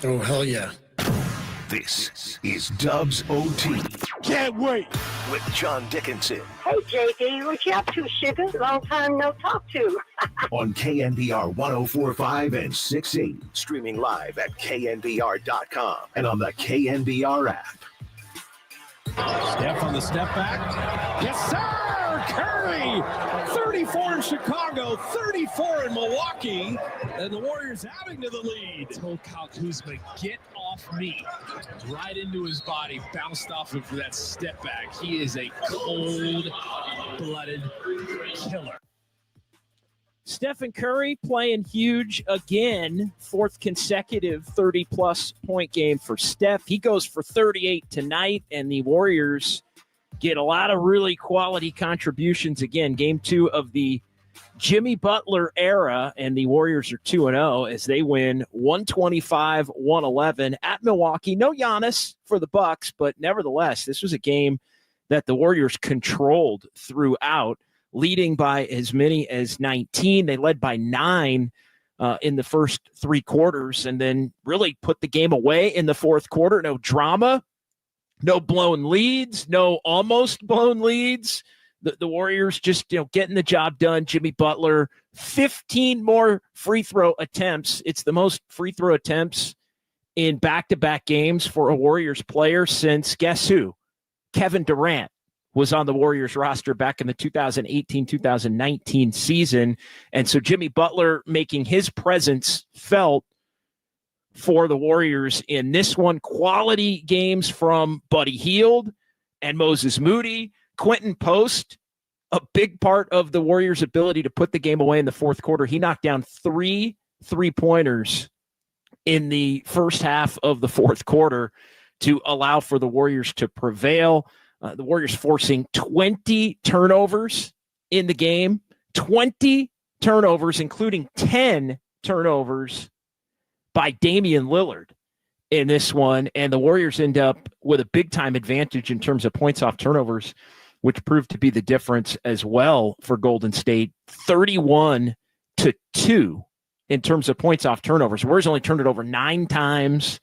Oh, hell yeah. This is Dubs OT. Can't wait. With John Dickinson. Hey, JD, what you up to, sugar? Long time no talk to. On KNBR 104.5 and 6.8. Streaming live at KNBR.com and on the KNBR app. Steph on the step back. Yes, sir! Curry! 34 in Chicago, 34 in Milwaukee. And the Warriors adding to the lead. Told Kyle Kuzma, get off me. Right into his body, bounced off him for that step back. He is a cold-blooded killer. Stephen Curry playing huge again, fourth consecutive 30-plus point game for Steph. He goes for 38 tonight, and the Warriors get a lot of really quality contributions again. Game 2 of the Jimmy Butler era, and the Warriors are 2-0 as they win 125-111 at Milwaukee. No Giannis for the Bucks, but nevertheless, this was a game that the Warriors controlled throughout, leading by as many as 19. They led by 9 in the first 3 quarters and then really put the game away in the fourth quarter. No drama, no blown leads, no almost blown leads. The Warriors just getting the job done. Jimmy Butler, 15 more free throw attempts. It's the most free throw attempts in back-to-back games for a Warriors player since, guess who? Kevin Durant was on the Warriors roster back in the 2018-2019 season. And so Jimmy Butler making his presence felt for the Warriors in this one. Quality games from Buddy Hield and Moses Moody. Quentin Post, a big part of the Warriors' ability to put the game away in the fourth quarter. He knocked down 3 3-pointers in the first half of the fourth quarter to allow for the Warriors to prevail. The Warriors forcing 20 turnovers in the game, 20 turnovers, including 10 turnovers by Damian Lillard in this one. And the Warriors end up with a big-time advantage in terms of points off turnovers, which proved to be the difference as well for Golden State, 31-2 in terms of points off turnovers. Warriors only turned it over 9 times.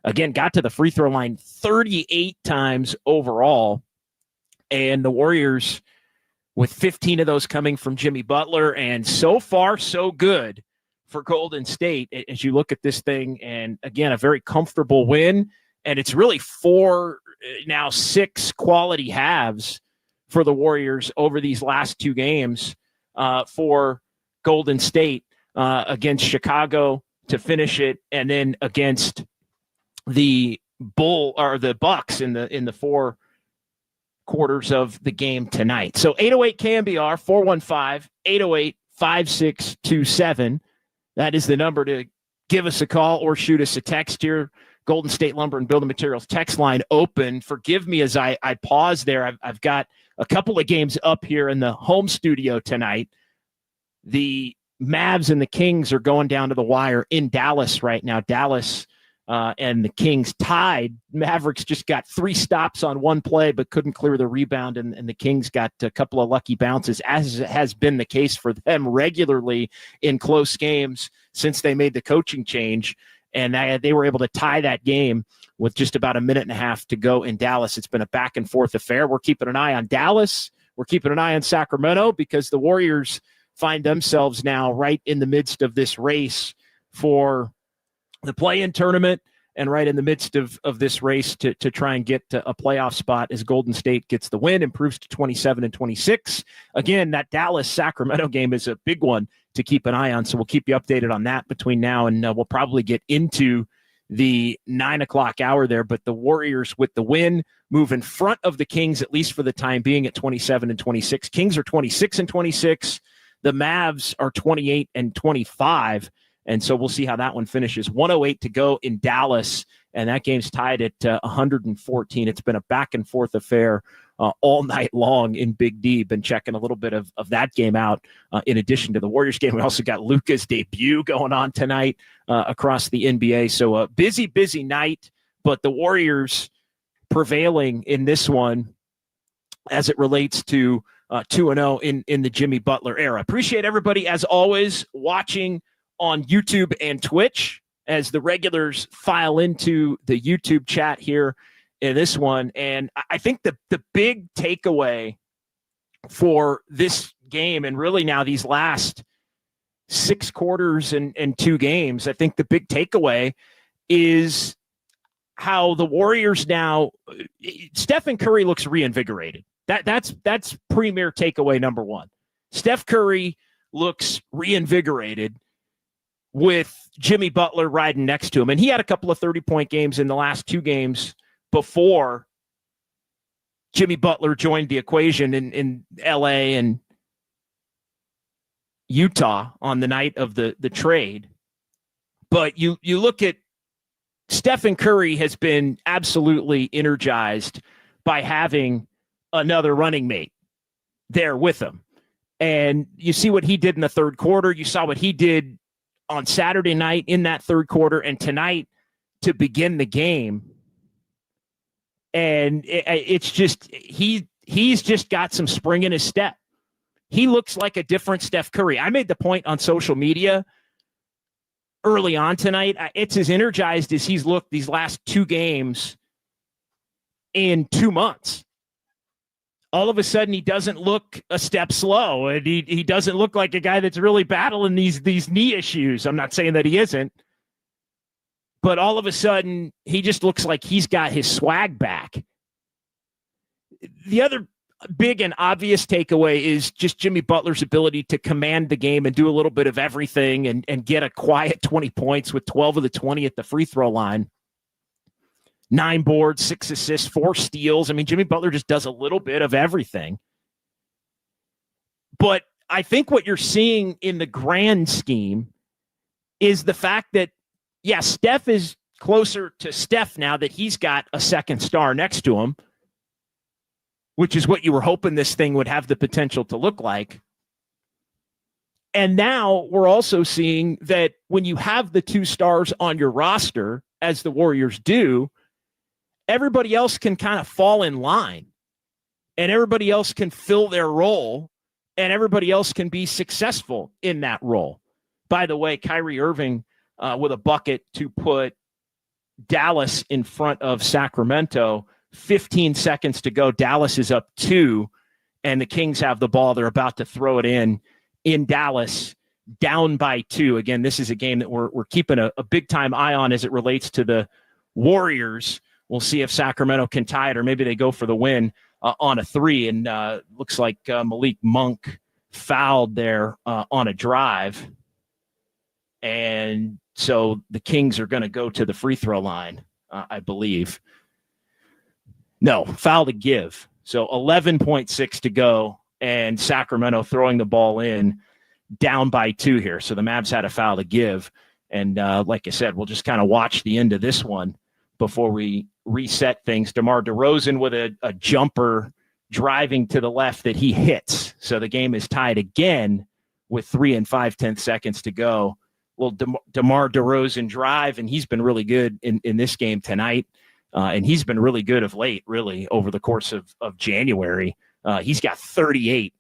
Again, got to the free throw line 38 times overall. And the Warriors, with 15 of those coming from Jimmy Butler, and so far, so good for Golden State as you look at this thing. And again, a very comfortable win. And it's really 6 quality halves for the Warriors over these last 2 games for Golden State against Chicago to finish it, and then against the Bucks in the 4 quarters of the game tonight. So 808 KNBR 415-808-5627. That is the number to give us a call or shoot us a text here. Golden State Lumber and Building Materials text line open. Forgive me as I pause there. I've got a couple of games up here in the home studio tonight. The Mavs and the Kings are going down to the wire in Dallas right now. Dallas and the Kings tied. Mavericks just got 3 stops on 1 play, but couldn't clear the rebound, and the Kings got a couple of lucky bounces, as has been the case for them regularly in close games since they made the coaching change. And they were able to tie that game with just about a minute and a half to go in Dallas. It's been a back-and-forth affair. We're keeping an eye on Dallas. We're keeping an eye on Sacramento because the Warriors find themselves now right in the midst of this race for the play-in tournament and right in the midst of this race to try and get to a playoff spot as Golden State gets the win, improves to 27-26. Again, that Dallas-Sacramento game is a big one to keep an eye on, so we'll keep you updated on that between now and we'll probably get into the 9 o'clock hour there. But the Warriors with the win move in front of the Kings, at least for the time being, at 27-26. Kings are 26-26. The Mavs are 28-25. And so we'll see how that one finishes. 108 to go in Dallas, and that game's tied at 114. It's been a back-and-forth affair all night long in Big D. Been checking a little bit of that game out in addition to the Warriors game. We also got Luka's debut going on tonight across the NBA. So a busy night, but the Warriors prevailing in this one as it relates to 2-0 in the Jimmy Butler era. Appreciate everybody, as always, watching on YouTube and Twitch as the regulars file into the YouTube chat here in this one. And I think the big takeaway for this game, and really now these last 6 quarters and 2 games, I think the big takeaway is how the Warriors now, Stephen Curry looks reinvigorated. That's premier takeaway number one. Steph Curry looks reinvigorated with Jimmy Butler riding next to him. And he had a couple of 30-point games in the last 2 games before Jimmy Butler joined the equation in LA and Utah on the night of the trade. But you look at Stephen Curry has been absolutely energized by having another running mate there with him. And you see what he did in the third quarter. You saw what he did on Saturday night in that third quarter and tonight to begin the game. And it's just, he's just got some spring in his step. He looks like a different Steph Curry. I made the point on social media early on tonight. It's as energized as he's looked these last 2 games in 2 months. All of a sudden, he doesn't look a step slow, and he doesn't look like a guy that's really battling these knee issues. I'm not saying that he isn't, but all of a sudden, he just looks like he's got his swag back. The other big and obvious takeaway is just Jimmy Butler's ability to command the game and do a little bit of everything and get a quiet 20 points with 12 of the 20 at the free throw line. 9 boards, 6 assists, 4 steals. I mean, Jimmy Butler just does a little bit of everything. But I think what you're seeing in the grand scheme is the fact that, yeah, Steph is closer to Steph now that he's got a second star next to him, which is what you were hoping this thing would have the potential to look like. And now we're also seeing that when you have the 2 stars on your roster, as the Warriors do, everybody else can kind of fall in line and everybody else can fill their role and everybody else can be successful in that role. By the way, Kyrie Irving with a bucket to put Dallas in front of Sacramento. 15 seconds to go. Dallas is up 2 and the Kings have the ball. They're about to throw it in Dallas, down by 2. Again, this is a game that we're keeping a big time eye on as it relates to the Warriors. We'll see if Sacramento can tie it or maybe they go for the win on a 3. And looks like Malik Monk fouled there on a drive. And so the Kings are going to go to the free throw line, I believe. No, foul to give. So 11.6 to go, and Sacramento throwing the ball in, down by 2 here. So the Mavs had a foul to give. And like I said, we'll just kind of watch the end of this one before we reset things. DeMar DeRozan with a jumper driving to the left that he hits. So the game is tied again with 3 5/10 seconds to go. Well, DeMar DeRozan drive, and he's been really good in this game tonight. And he's been really good of late, really, over the course of January. He's got 38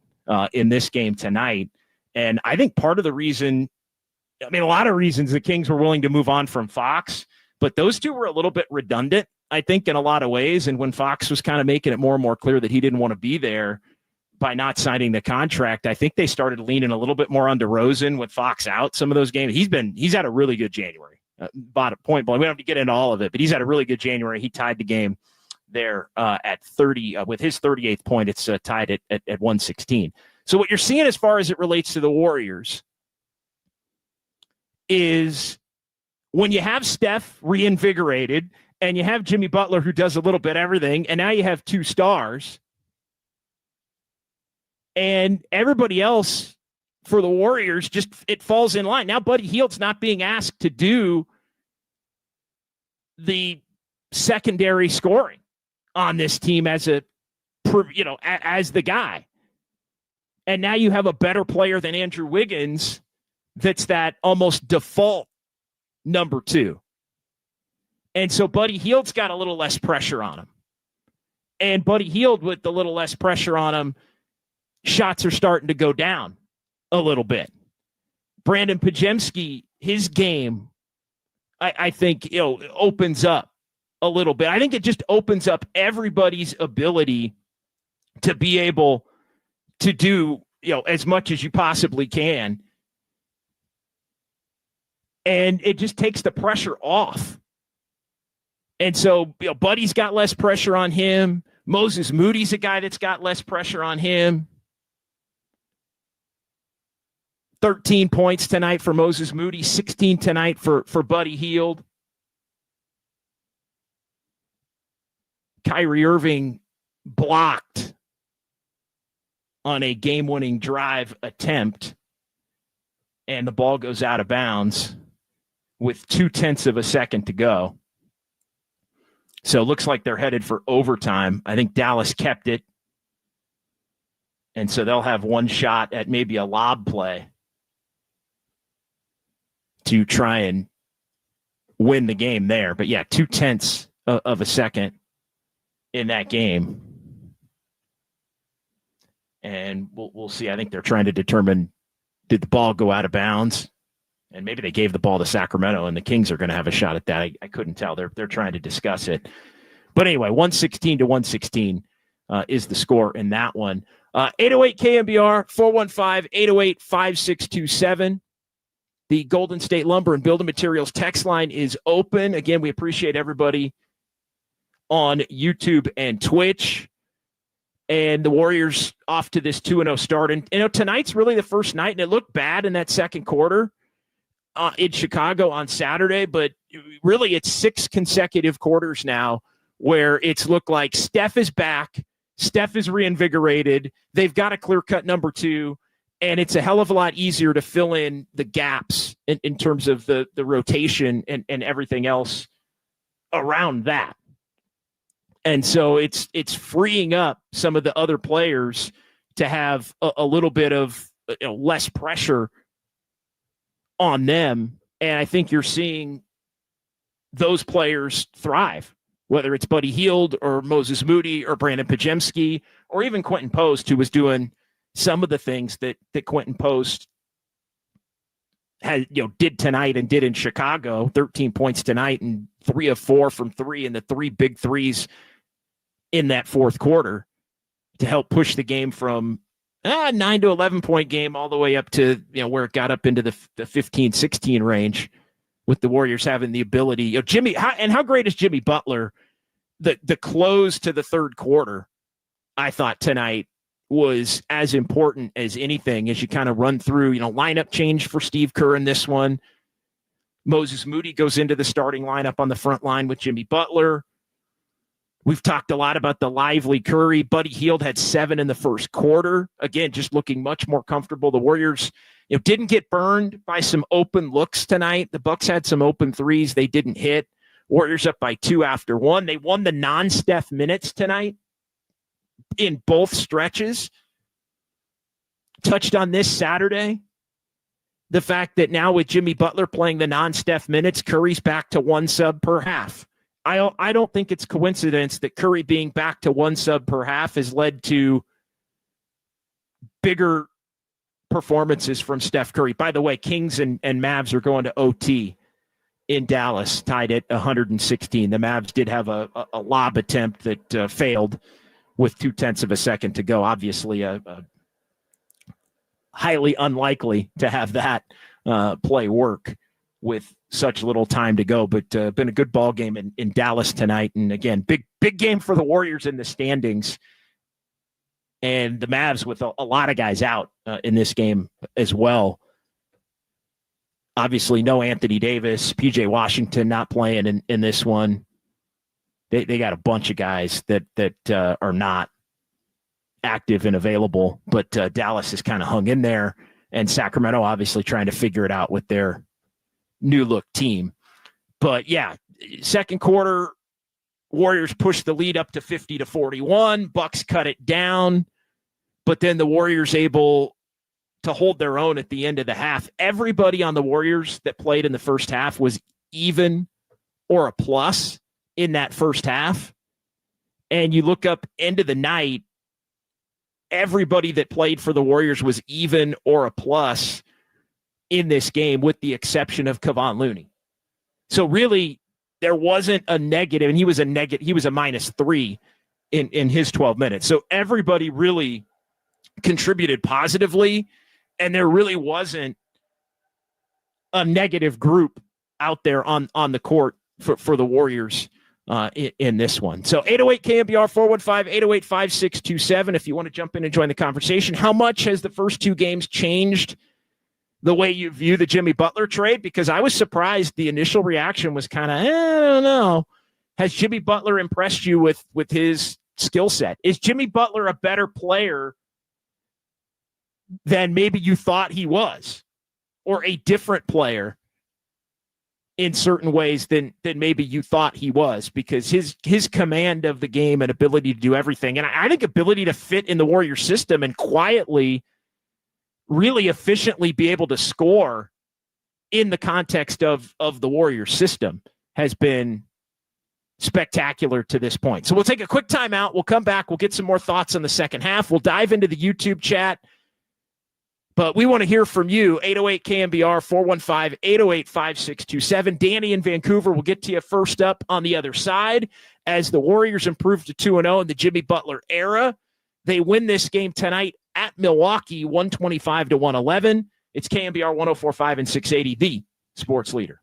in this game tonight. And I think part of the reason, I mean, a lot of reasons the Kings were willing to move on from Fox, but those 2 were a little bit redundant, I think, in a lot of ways. And when Fox was kind of making it more and more clear that he didn't want to be there by not signing the contract, I think they started leaning a little bit more on DeRozan with Fox out some of those games. He's had a really good January. Bottom point blank. We don't have to get into all of it, but he's had a really good January. He tied the game there at 30 with his 38th point. It's tied at 116. So what you're seeing as far as it relates to the Warriors is when you have Steph reinvigorated and you have Jimmy Butler who does a little bit everything, and now you have 2 stars, and everybody else for the Warriors, just it falls in line. Now Buddy Hield's not being asked to do the secondary scoring on this team as as the guy. And now you have a better player than Andrew Wiggins that's that almost default number 2. And so Buddy Hield's got a little less pressure on him. And Buddy Hield with the little less pressure on him, shots are starting to go down a little bit. Brandon Podziemski, his game I think, opens up a little bit. I think it just opens up everybody's ability to be able to do, as much as you possibly can. And it just takes the pressure off. And so, Buddy's got less pressure on him. Moses Moody's a guy that's got less pressure on him. 13 points tonight for Moses Moody, 16 tonight for Buddy Hield. Kyrie Irving blocked on a game-winning drive attempt, and the ball goes out of bounds with 0.2 of a second to go. So it looks like they're headed for overtime. I think Dallas kept it, and so they'll have one shot at maybe a lob play to try and win the game there. But yeah, 0.2 of a second in that game. And we'll see. I think they're trying to determine, did the ball go out of bounds? And maybe they gave the ball to Sacramento, and the Kings are going to have a shot at that. I couldn't tell. They're trying to discuss it. But anyway, 116 to 116 is the score in that one. 808 KNBR, 415-808-5627. The Golden State Lumber and Building Materials text line is open. Again, we appreciate everybody on YouTube and Twitch. And the Warriors off to this 2-0 start. And, tonight's really the first night, and it looked bad in that second quarter in Chicago on Saturday. But really, it's 6 consecutive quarters now where it's looked like Steph is back. Steph is reinvigorated. They've got a clear-cut number 2. And it's a hell of a lot easier to fill in the gaps in terms of the rotation and everything else around that. And so it's freeing up some of the other players to have a little bit of less pressure on them. And I think you're seeing those players thrive, whether it's Buddy Hield or Moses Moody or Brandon Pajemski or even Quentin Post, who was doing some of the things that Quentin Post had, did tonight and did in Chicago. 13 points tonight and 3 of 4 from 3, and the 3 big threes in that fourth quarter to help push the game from a 9 to 11 point game all the way up to where it got up into the 15-16 range, with the Warriors having the ability. Jimmy, how great is Jimmy Butler? The close to the third quarter, I thought tonight, was as important as anything as you kind of run through, lineup change for Steve Kerr in this one. Moses Moody goes into the starting lineup on the front line with Jimmy Butler. We've talked a lot about the lively Curry. Buddy Hield had 7 in the first quarter. Again, just looking much more comfortable. The Warriors, didn't get burned by some open looks tonight. The Bucks had some open threes they didn't hit. Warriors up by 2 after 1. They won the non-Steph minutes tonight in both stretches. Touched on this Saturday, the fact that now with Jimmy Butler playing the non-Steph minutes, Curry's back to 1 sub per half. I don't think it's coincidence that Curry being back to 1 sub per half has led to bigger performances from Steph Curry. By the way, Kings and Mavs are going to OT in Dallas, tied at 116. The Mavs did have a lob attempt that failed with 0.2 of a second to go. Obviously, a highly unlikely to have that play work with such little time to go. But been a good ball game in Dallas tonight. And again, big game for the Warriors in the standings. And the Mavs with a lot of guys out in this game as well. Obviously, no Anthony Davis, PJ Washington not playing in this one. They got a bunch of guys that are not active and available, but Dallas has kind of hung in there, and Sacramento obviously trying to figure it out with their new look team. But yeah, second quarter, Warriors pushed the lead up to 50-41. Bucks cut it down, but then the Warriors able to hold their own at the end of the half. Everybody on the Warriors that played in the first half was even or a plus in that first half. And you look up into the night, everybody that played for the Warriors was even or a plus in this game, with the exception of Kevon Looney. So really, there wasn't a negative, and he was a -3 in his 12 minutes. So everybody really contributed positively, and there really wasn't a negative group out there on the court for the Warriors in this one. So 808 KNBR 415-808-5627 if you want to jump in and join the conversation. How much has the first two games changed the way you view the Jimmy Butler trade? Because I was surprised the initial reaction was kind of, I don't know. Has Jimmy Butler impressed you with his skill set? Is Jimmy Butler a better player than maybe you thought he was, or a different player in certain ways than maybe you thought he was? Because his command of the game and ability to do everything, and I think ability to fit in the Warrior system and quietly, really efficiently be able to score in the context of the Warrior system has been spectacular to this point. So we'll take a quick timeout. We'll come back. We'll get some more thoughts on the second half. We'll dive into the YouTube chat. But we want to hear from you, 808 KNBR 415-808-5627. Danny in Vancouver will get to you first up on the other side as the Warriors improve to 2-0 in the Jimmy Butler era. They win this game tonight at Milwaukee, 125-111. It's KNBR 104.5 and 680, the sports leader.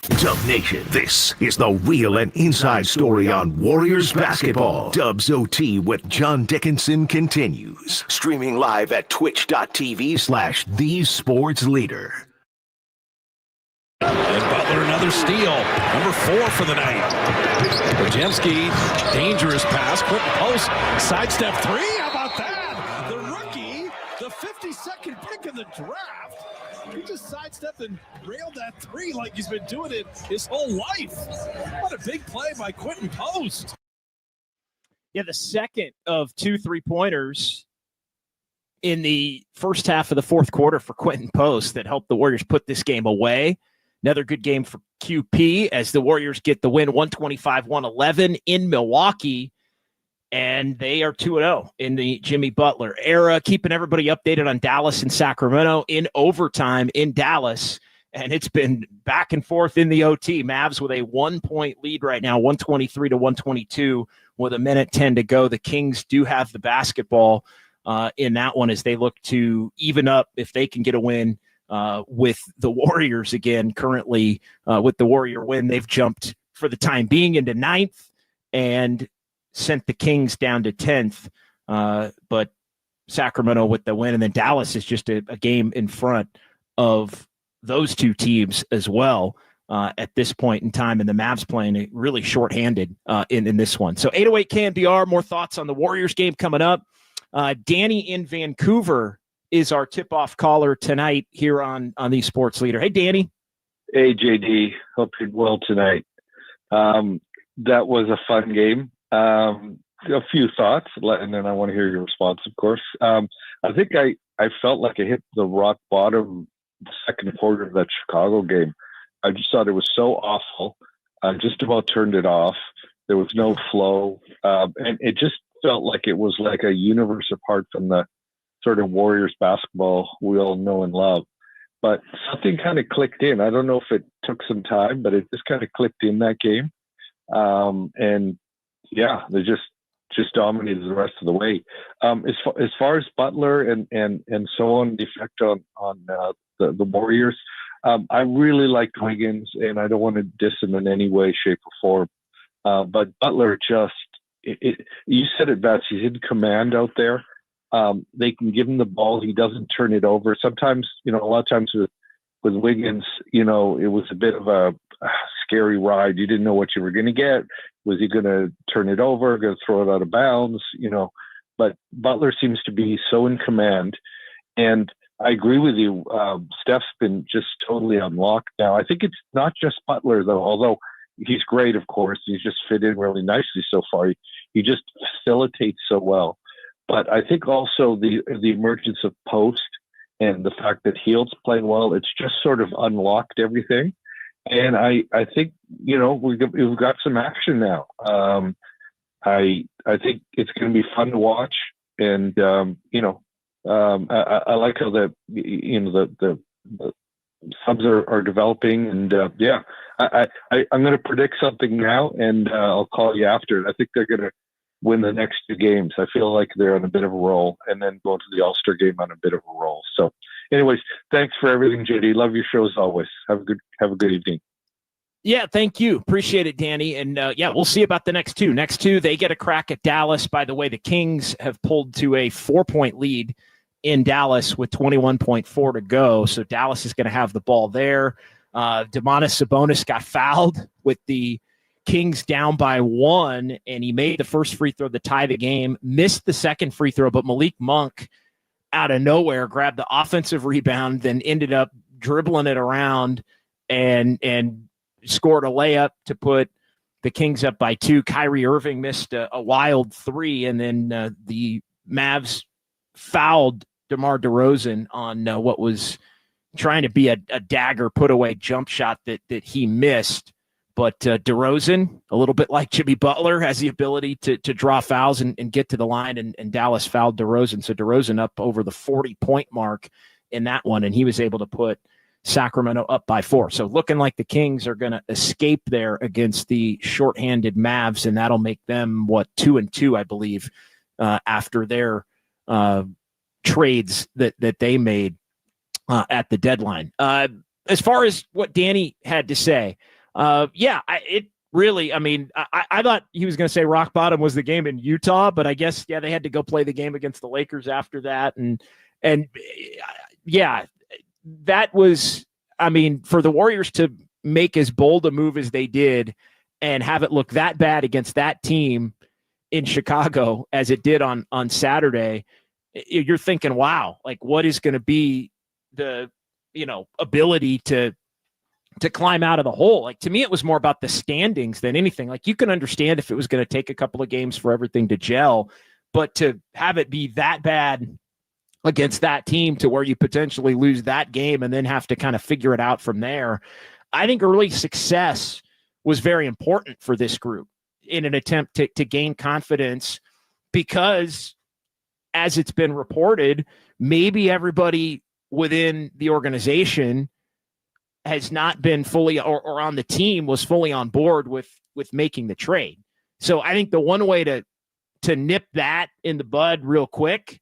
Dub Nation, this is the real and inside story on Warriors basketball. Dubs OT with John Dickinson continues. Streaming live at twitch.tv/thesportsleader. And Butler, another steal. Number 4 for the night. Bajemski, dangerous pass. Quick post. Sidestep 3. How about that? The rookie, the 52nd pick in the draft. He just sidestepped and railed that 3 like he's been doing it his whole life. What a big play by Quentin Post. Yeah, the second of 2 3-pointers in the first half of the fourth quarter for Quentin Post that helped the Warriors put this game away. Another good game for QP as the Warriors get the win 125-111 in Milwaukee. And they are 2-0 in the Jimmy Butler era, keeping everybody updated on Dallas and Sacramento in overtime in Dallas. And it's been back and forth in the OT. Mavs with a 1-point lead right now, 123-122 with 1:10 to go. The Kings do have the basketball in that one as they look to even up if they can get a win with the Warriors again. Currently with the Warrior win, they've jumped for the time being into 9th and sent the Kings down to 10th, but Sacramento with the win, and then Dallas is just a game in front of those two teams as well at this point in time, and the Mavs playing really shorthanded in this one. So 808 KNBR, more thoughts on the Warriors game coming up. Danny in Vancouver is our tip-off caller tonight here on the Sports Leader. Hey, Danny. Hey, JD. Hope you're well tonight. That was a fun game. A few thoughts, and then I want to hear your response, of course. I think I felt like I hit the rock bottom the second quarter of that Chicago game. I just thought it was so awful. I just about turned it off. There was no flow. And it just felt like it was like a universe apart from the sort of Warriors basketball we all know and love. But something kind of clicked in. I don't know if it took some time, but it just kind of clicked in that game. And yeah, they just dominated the rest of the way. As far as Butler and so on, the effect on the Warriors, I really liked Wiggins, and I don't want to diss him in any way, shape, or form. But Butler you said it best. He's in command out there. They can give him the ball. He doesn't turn it over. Sometimes, a lot of times with Wiggins, it was a bit of a scary ride. You didn't know what you were going to get. Was he going to turn it over, going to throw it out of bounds? But Butler seems to be so in command. And I agree with you. Steph's been just totally unlocked now. I think it's not just Butler, though, although he's great, of course. He's just fit in really nicely so far. He just facilitates so well. But I think also the emergence of Post and the fact that Hield's playing well, it's just sort of unlocked everything. And I think, we've got some action now. I think it's going to be fun to watch. And, I like how the subs are developing. And, I'm going to predict something now, and I'll call you after it. I think they're going to win the next 2 games. I feel like they're on a bit of a roll, and then go into the All-Star game on a bit of a roll. So anyways, thanks for everything, JD. Love your show as always. Have a good evening. Yeah, thank you. Appreciate it, Danny. And we'll see about the next 2. Next 2, they get a crack at Dallas. By the way, the Kings have pulled to a 4-point lead in Dallas with 21.4 to go. So Dallas is going to have the ball there. Domantas Sabonis got fouled with the Kings down by 1, and he made the first free throw to tie the game, missed the second free throw, but Malik Monk out of nowhere grabbed the offensive rebound, then ended up dribbling it around and scored a layup to put the Kings up by 2. Kyrie Irving missed a wild 3, and then the Mavs fouled DeMar DeRozan on what was trying to be a dagger put-away jump shot that he missed. But DeRozan, a little bit like Jimmy Butler, has the ability to draw fouls and get to the line, and Dallas fouled DeRozan. So DeRozan up over the 40-point mark in that one, and he was able to put Sacramento up by 4. So looking like the Kings are going to escape there against the shorthanded Mavs, and that'll make them, 2-2, I believe, after their trades that they made at the deadline. As far as what Danny had to say, It really, I mean, I thought he was going to say rock bottom was the game in Utah, but I guess, they had to go play the game against the Lakers after that. And that was, I mean, for the Warriors to make as bold a move as they did and have it look that bad against that team in Chicago as it did on Saturday, you're thinking, wow, like what is going to be the, ability to climb out of the hole? Like, to me, it was more about the standings than anything. Like, you can understand if it was going to take a couple of games for everything to gel, but to have it be that bad against that team to where you potentially lose that game and then have to kind of figure it out from there. I think early success was very important for this group in an attempt to gain confidence, because as it's been reported, maybe everybody within the organization has not been fully or on the team was fully on board with making the trade. So I think the one way to nip that in the bud real quick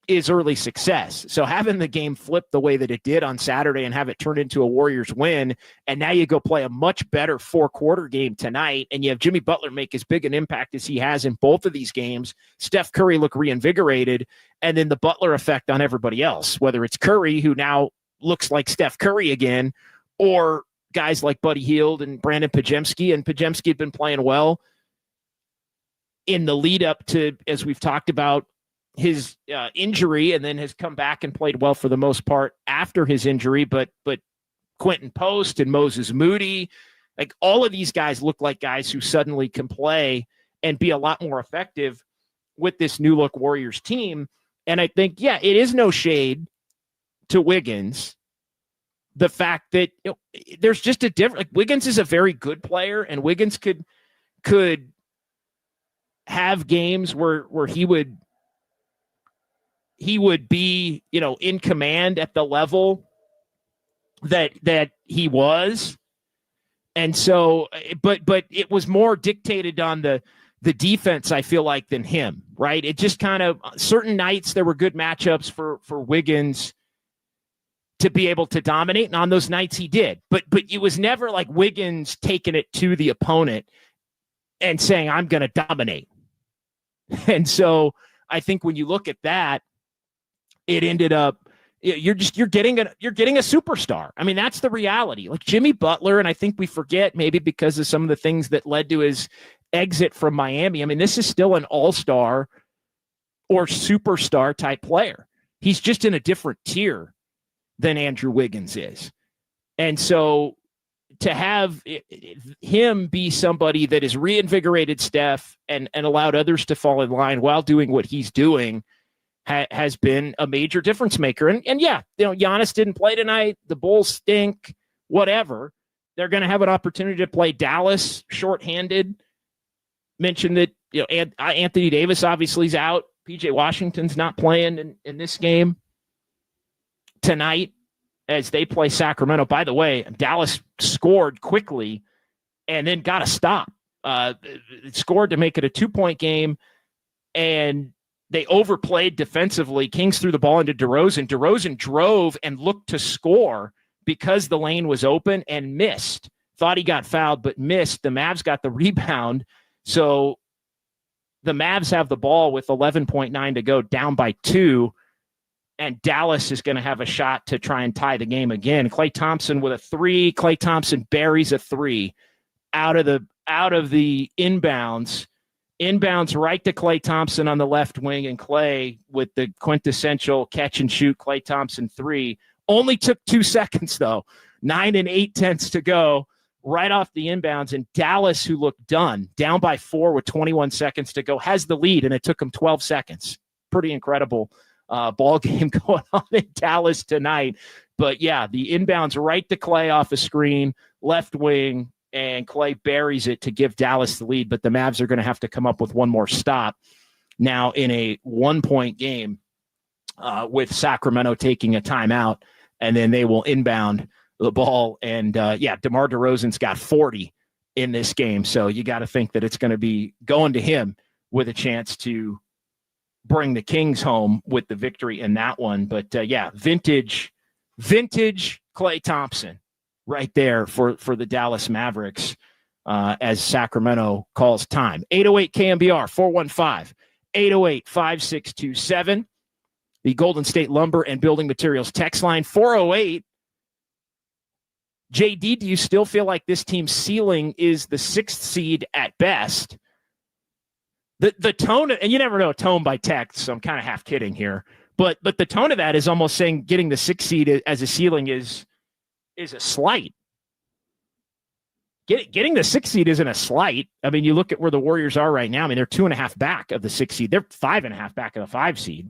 is early success. So having the game flip the way that it did on Saturday and have it turn into a Warriors win, and now you go play a much better 4-quarter game tonight, and you have Jimmy Butler make as big an impact as he has in both of these games, Steph Curry look reinvigorated, and then the Butler effect on everybody else, whether it's Curry, who now looks like Steph Curry again, or guys like Buddy Hield and Brandon Pajemski. And Pajemski had been playing well in the lead up to, as we've talked about, his injury, and then has come back and played well for the most part after his injury. But Quentin Post and Moses Moody, like all of these guys look like guys who suddenly can play and be a lot more effective with this new look Warriors team. And I think, it is no shade to Wiggins. The fact that there's just a different, like, Wiggins is a very good player, and Wiggins could have games where he would be, in command at the level that he was. And so, but it was more dictated on the defense, I feel like, than him, right? It just kind of, certain nights there were good matchups for Wiggins to be able to dominate. And on those nights he did, but it was never like Wiggins taking it to the opponent and saying, I'm going to dominate. And so I think when you look at that, it ended up, you're getting a superstar. I mean, that's the reality. Like Jimmy Butler, and I think we forget, maybe because of some of the things that led to his exit from Miami. I mean, this is still an all-star or superstar type player. He's just in a different tier than Andrew Wiggins is. And so to have him be somebody that has reinvigorated Steph and allowed others to fall in line while doing what he's doing has been a major difference maker. And Giannis didn't play tonight. The Bulls stink, whatever. They're going to have an opportunity to play Dallas shorthanded. Mentioned that, Anthony Davis obviously is out. PJ Washington's not playing in this game tonight as they play Sacramento. By the way, Dallas scored quickly and then got a stop. Scored to make it a 2-point game, and they overplayed defensively. Kings threw the ball into DeRozan. DeRozan drove and looked to score because the lane was open and missed. Thought he got fouled, but missed. The Mavs got the rebound. So the Mavs have the ball with 11.9 to go, down by 2. And Dallas is going to have a shot to try and tie the game again. Klay Thompson with a 3. Klay Thompson buries a 3 out of the inbounds. Inbounds right to Klay Thompson on the left wing, and Klay with the quintessential catch and shoot Klay Thompson 3. Only took 2 seconds though. 9 8/10 to go, right off the inbounds. And Dallas, who looked done, down by 4 with 21 seconds to go, has the lead, and it took them 12 seconds. Pretty incredible ball game going on in Dallas tonight. But the inbounds right to Klay off a screen, left wing, and Klay buries it to give Dallas the lead. But the Mavs are going to have to come up with one more stop now in a 1-point game with Sacramento taking a timeout, and then they will inbound the ball. And DeMar DeRozan's got 40 in this game. So you got to think that it's going to be going to him with a chance to bring the Kings home with the victory in that one. But vintage Klay Thompson right there for the Dallas Mavericks as Sacramento calls time. 808 KNBR 415-808-5627. The Golden State Lumber and Building Materials text line 408. JD, do you still feel like this team's ceiling is the 6th seed at best? The tone, and you never know a tone by text, so I'm kind of half kidding here. But the tone of that is almost saying getting the 6th seed as a ceiling is a slight. Getting the 6th seed isn't a slight. I mean, you look at where the Warriors are right now. I mean, they're 2.5 back of the 6th seed. They're 5.5 back of the 5 seed.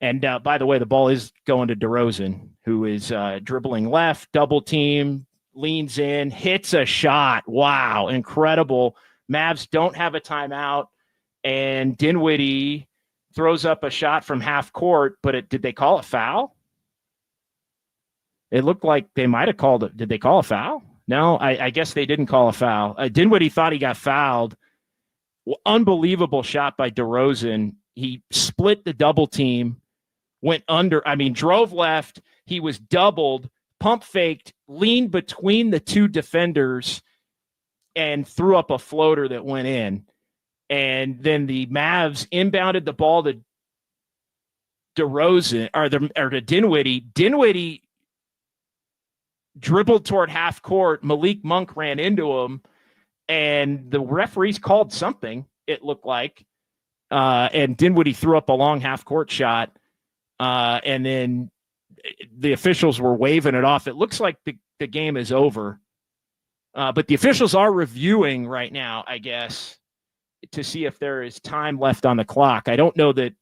And by the way, the ball is going to DeRozan, who is dribbling left, double team, leans in, hits a shot. Wow, incredible. Mavs don't have a timeout, and Dinwiddie throws up a shot from half court, but did they call a foul? It looked like they might have called it. Did they call a foul? No, I guess they didn't call a foul. Dinwiddie thought he got fouled. Unbelievable shot by DeRozan. He split the double team. Went under, drove left. He was doubled, pump faked, leaned between the two defenders, and threw up a floater that went in. And then the Mavs inbounded the ball to DeRozan or to Dinwiddie. Dinwiddie dribbled toward half court. Malik Monk ran into him, and the referees called something, it looked like. And Dinwiddie threw up a long half court shot. And then the officials were waving it off. It looks like the game is over. But the officials are reviewing right now, I guess, to see if there is time left on the clock. I don't know that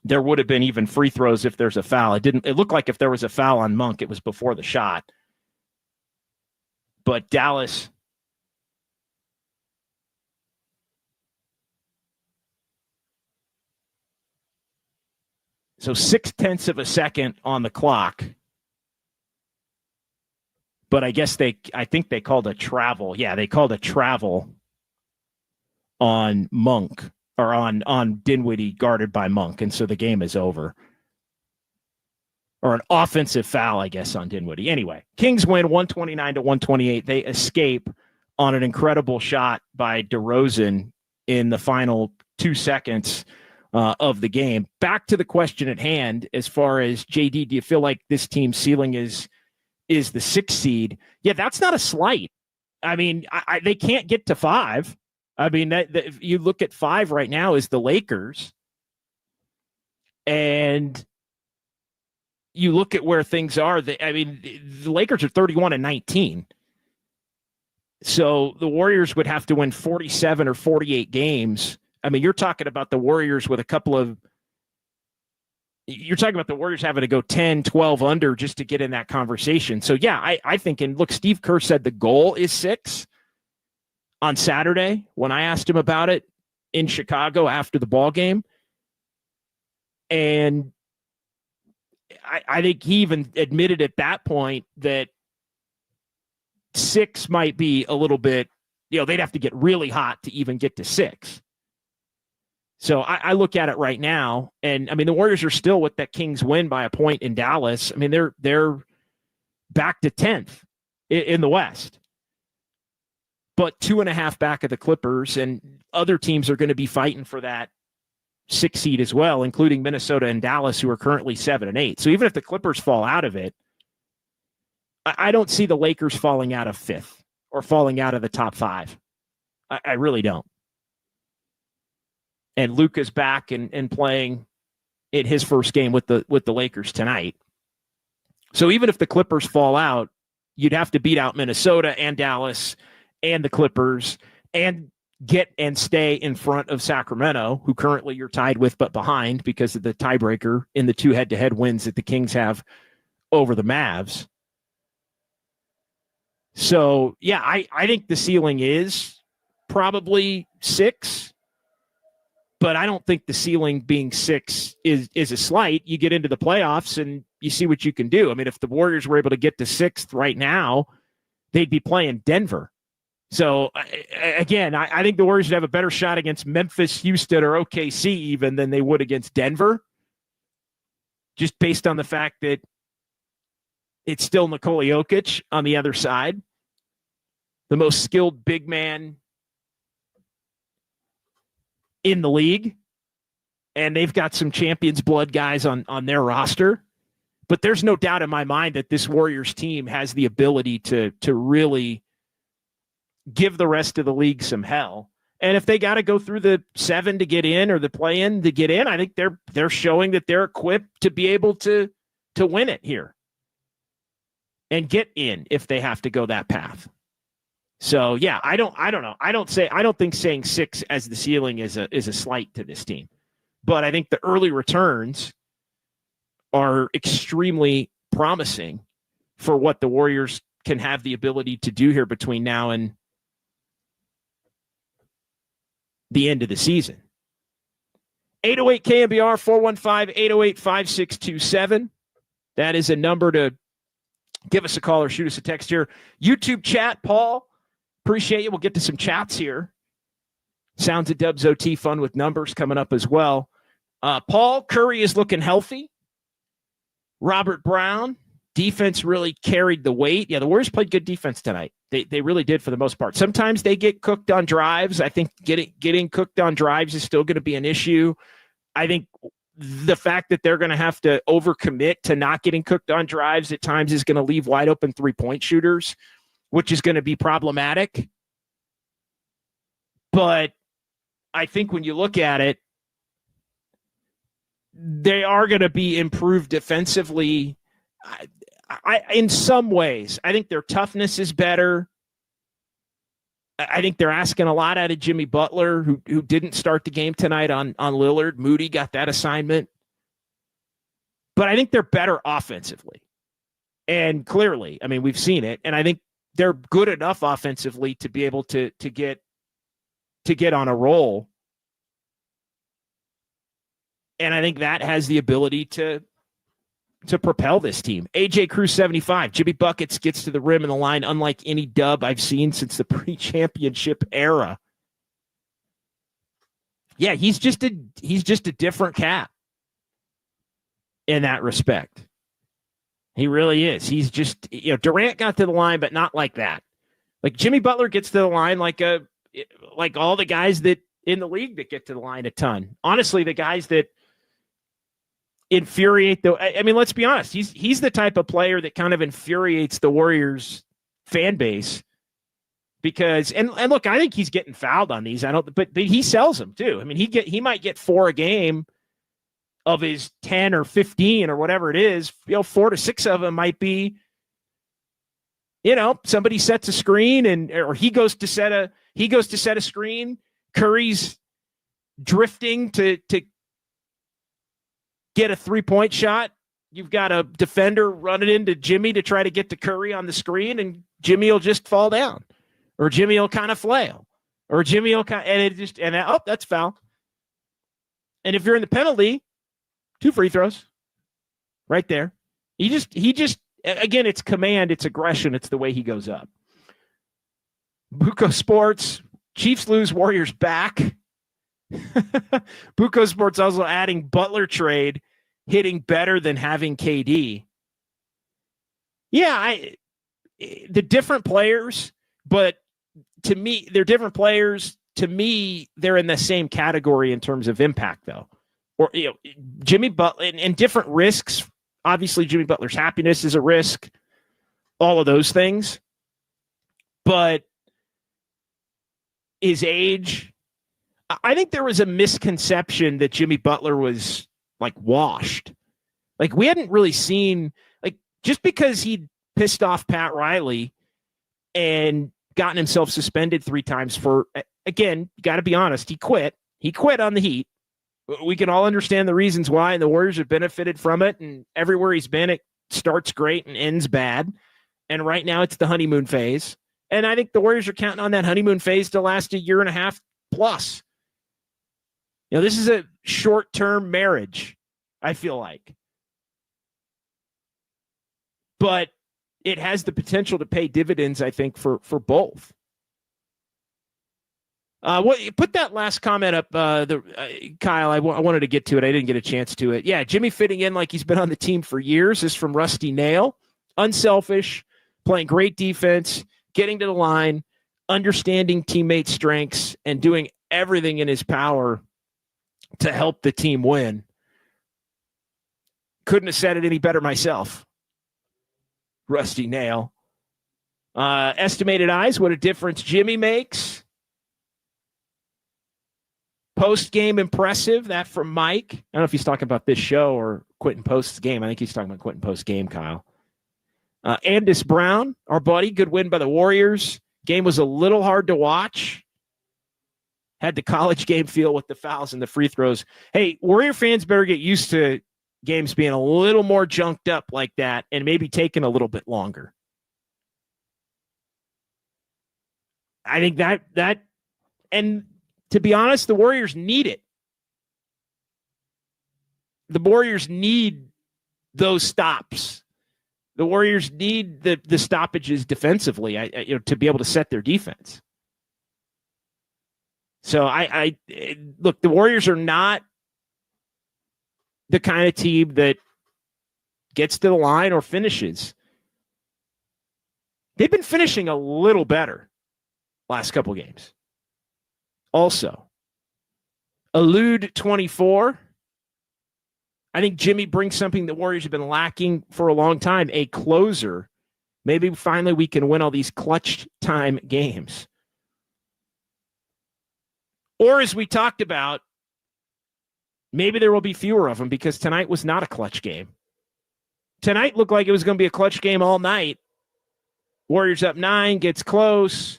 there would have been even free throws if there's a foul. It looked like if there was a foul on Monk, it was before the shot. But Dallas... So 0.6 of a second on the clock. But I think they called a travel. Yeah, they called a travel on Monk or on Dinwiddie guarded by Monk. And so the game is over. Or an offensive foul, I guess, on Dinwiddie. Anyway, Kings win 129-128. They escape on an incredible shot by DeRozan in the final 2 seconds of the game. Back to the question at hand, as far as JD, do you feel like this team's ceiling is the 6th seed? Yeah, that's not a slight. I mean, they can't get to 5. I mean, if you look at 5 right now is the Lakers, and you look at where things are. The Lakers are 31-19. So the Warriors would have to win 47 or 48 games. I mean, you're talking about the Warriors with you're talking about the Warriors having to go 10, 12 under just to get in that conversation. So, yeah, I think, and look, Steve Kerr said the goal is 6 on Saturday when I asked him about it in Chicago after the ball game. And I think he even admitted at that point that 6 might be a little bit, they'd have to get really hot to even get to 6. So I look at it right now, and the Warriors are still with that Kings win by a point in Dallas. They're back to 10th in the West, but 2.5 back of the Clippers, and other teams are going to be fighting for that 6th seed as well, including Minnesota and Dallas, who are currently 7 and 8. So even if the Clippers fall out of it, I don't see the Lakers falling out of 5th or falling out of the top 5. I really don't. And Luka's back and playing in his first game with the Lakers tonight. So even if the Clippers fall out, you'd have to beat out Minnesota and Dallas and the Clippers and get and stay in front of Sacramento, who currently you're tied with but behind because of the tiebreaker in the 2 head-to-head wins that the Kings have over the Mavs. So, yeah, I think the ceiling is probably 6. But I don't think the ceiling being 6 is a slight. You get into the playoffs and you see what you can do. If the Warriors were able to get to 6th right now, they'd be playing Denver. So, again, I think the Warriors would have a better shot against Memphis, Houston, or OKC even than they would against Denver, just based on the fact that it's still Nikola Jokic on the other side, the most skilled big man in the league. And they've got some Champions Blood guys on their roster. But there's no doubt in my mind that this Warriors team has the ability to really give the rest of the league some hell. And if they got to go through the 7 to get in or the play-in to get in, I think they're showing that they're equipped to be able to win it here and get in if they have to go that path. So yeah, I don't know. I don't think saying 6 as the ceiling is a slight to this team. But I think the early returns are extremely promising for what the Warriors can have the ability to do here between now and the end of the season. 808 KNBR 415-808-5627. That is a number to give us a call or shoot us a text here. YouTube chat, Paul. Appreciate you. We'll get to some chats here. Sounds of Dubs OT, fun with numbers coming up as well. Paul, Curry is looking healthy. Robert Brown, defense really carried the weight. Yeah, the Warriors played good defense tonight. They really did for the most part. Sometimes they get cooked on drives. I think getting cooked on drives is still going to be an issue. I think the fact that they're going to have to overcommit to not getting cooked on drives at times is going to leave wide open three-point shooters, which is going to be problematic. But I think when you look at it, they are going to be improved defensively. In some ways, I think their toughness is better. I think they're asking a lot out of Jimmy Butler, who didn't start the game tonight on Lillard. Moody got that assignment. But I think they're better offensively. And clearly, I mean, we've seen it. And I think they're good enough offensively to be able to get on a roll. And I think that has the ability to propel this team. AJ Cruz 75. Jimmy Buckets gets to the rim and the line unlike any dub I've seen since the pre-championship era. Yeah, he's just a different cat in that respect. He really is. He's just, Durant got to the line, but not like that. Like Jimmy Butler gets to the line like all the guys that in the league that get to the line a ton. Honestly, the guys that infuriate let's be honest. He's the type of player that kind of infuriates the Warriors fan base because and look, I think he's getting fouled on these. But he sells them too. I mean, he might get 4 a game of his 10 or 15 or whatever it is. 4 to 6 of them might be, somebody sets a screen or he goes to set a screen. Curry's drifting to get a 3-point shot. You've got a defender running into Jimmy to try to get to Curry on the screen, and Jimmy will just fall down, or Jimmy will kind of flail, or Jimmy will that's foul. And if you're in the penalty, 2 free throws, right there. He just again, it's command, it's aggression, it's the way he goes up. Buco Sports, Chiefs lose, Warriors back. Buco Sports also adding Butler trade, hitting better than having KD. Yeah, the different players, but to me, they're different players. To me, they're in the same category in terms of impact, though. Or Jimmy Butler and different risks. Obviously, Jimmy Butler's happiness is a risk. All of those things, but his age. I think there was a misconception that Jimmy Butler was like washed. Like we hadn't really seen, like just because he pissed off Pat Riley and gotten himself suspended 3 times for, again, you got to be honest, he quit on the Heat. We can all understand the reasons why, and the Warriors have benefited from it. And everywhere he's been, it starts great and ends bad. And right now it's the honeymoon phase. And I think the Warriors are counting on that honeymoon phase to last 1.5 years plus. This is a short-term marriage, I feel like. But it has the potential to pay dividends, I think, for both. Put that last comment up, Kyle. I wanted to get to it. I didn't get a chance to it. Yeah, Jimmy fitting in like he's been on the team for years is from Rusty Nail. Unselfish, playing great defense, getting to the line, understanding teammate strengths, and doing everything in his power to help the team win. Couldn't have said it any better myself. Rusty Nail. Estimated eyes, what a difference Jimmy makes. Post-game impressive, that from Mike. I don't know if he's talking about this show or Quentin Post's game. I think he's talking about Quentin Post's game, Kyle. Andis Brown, our buddy, good win by the Warriors. Game was a little hard to watch. Had the college game feel with the fouls and the free throws. Hey, Warrior fans better get used to games being a little more junked up like that and maybe taking a little bit longer. I think that and to be honest, the Warriors need it. The Warriors need those stops. The Warriors need the stoppages defensively, to be able to set their defense. So I look, the Warriors are not the kind of team that gets to the line or finishes. They've been finishing a little better last couple games. Also, Elude 24. I think Jimmy brings something the Warriors have been lacking for a long time, a closer. Maybe finally we can win all these clutch time games. Or as we talked about, maybe there will be fewer of them because tonight was not a clutch game. Tonight looked like it was going to be a clutch game all night. Warriors up 9, gets close.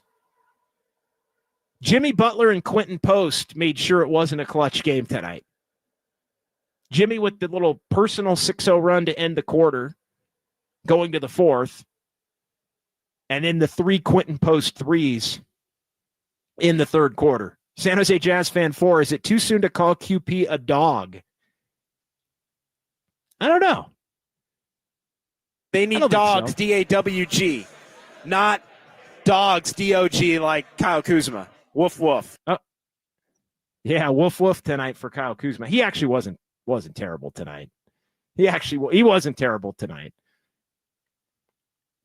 Jimmy Butler and Quentin Post made sure it wasn't a clutch game tonight. Jimmy with the little personal 6-0 run to end the quarter, going to the fourth. And then the 3 Quentin Post threes in the third quarter. San Jose Jazz fan 4, is it too soon to call QP a dog? I don't know. They need dogs, so. D-A-W-G, not dogs, D-O-G, like Kyle Kuzma. Woof, woof. Oh. Yeah, woof, woof tonight for Kyle Kuzma. He actually wasn't terrible tonight. He wasn't terrible tonight.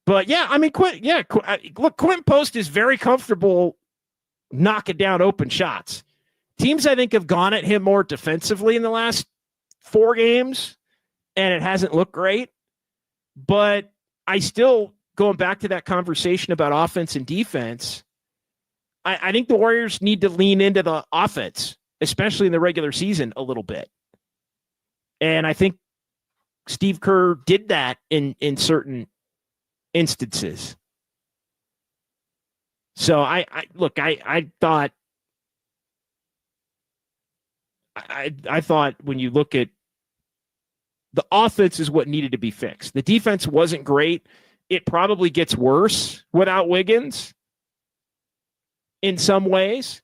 But, yeah, I mean, look, Quentin Post is very comfortable knocking down open shots. Teams, I think, have gone at him more defensively in the last 4 games, and it hasn't looked great. But I still, going back to that conversation about offense and defense, I think the Warriors need to lean into the offense, especially in the regular season, a little bit. And I think Steve Kerr did that in certain instances. So I thought when you look at the offense is what needed to be fixed. The defense wasn't great. It probably gets worse without Wiggins in some ways,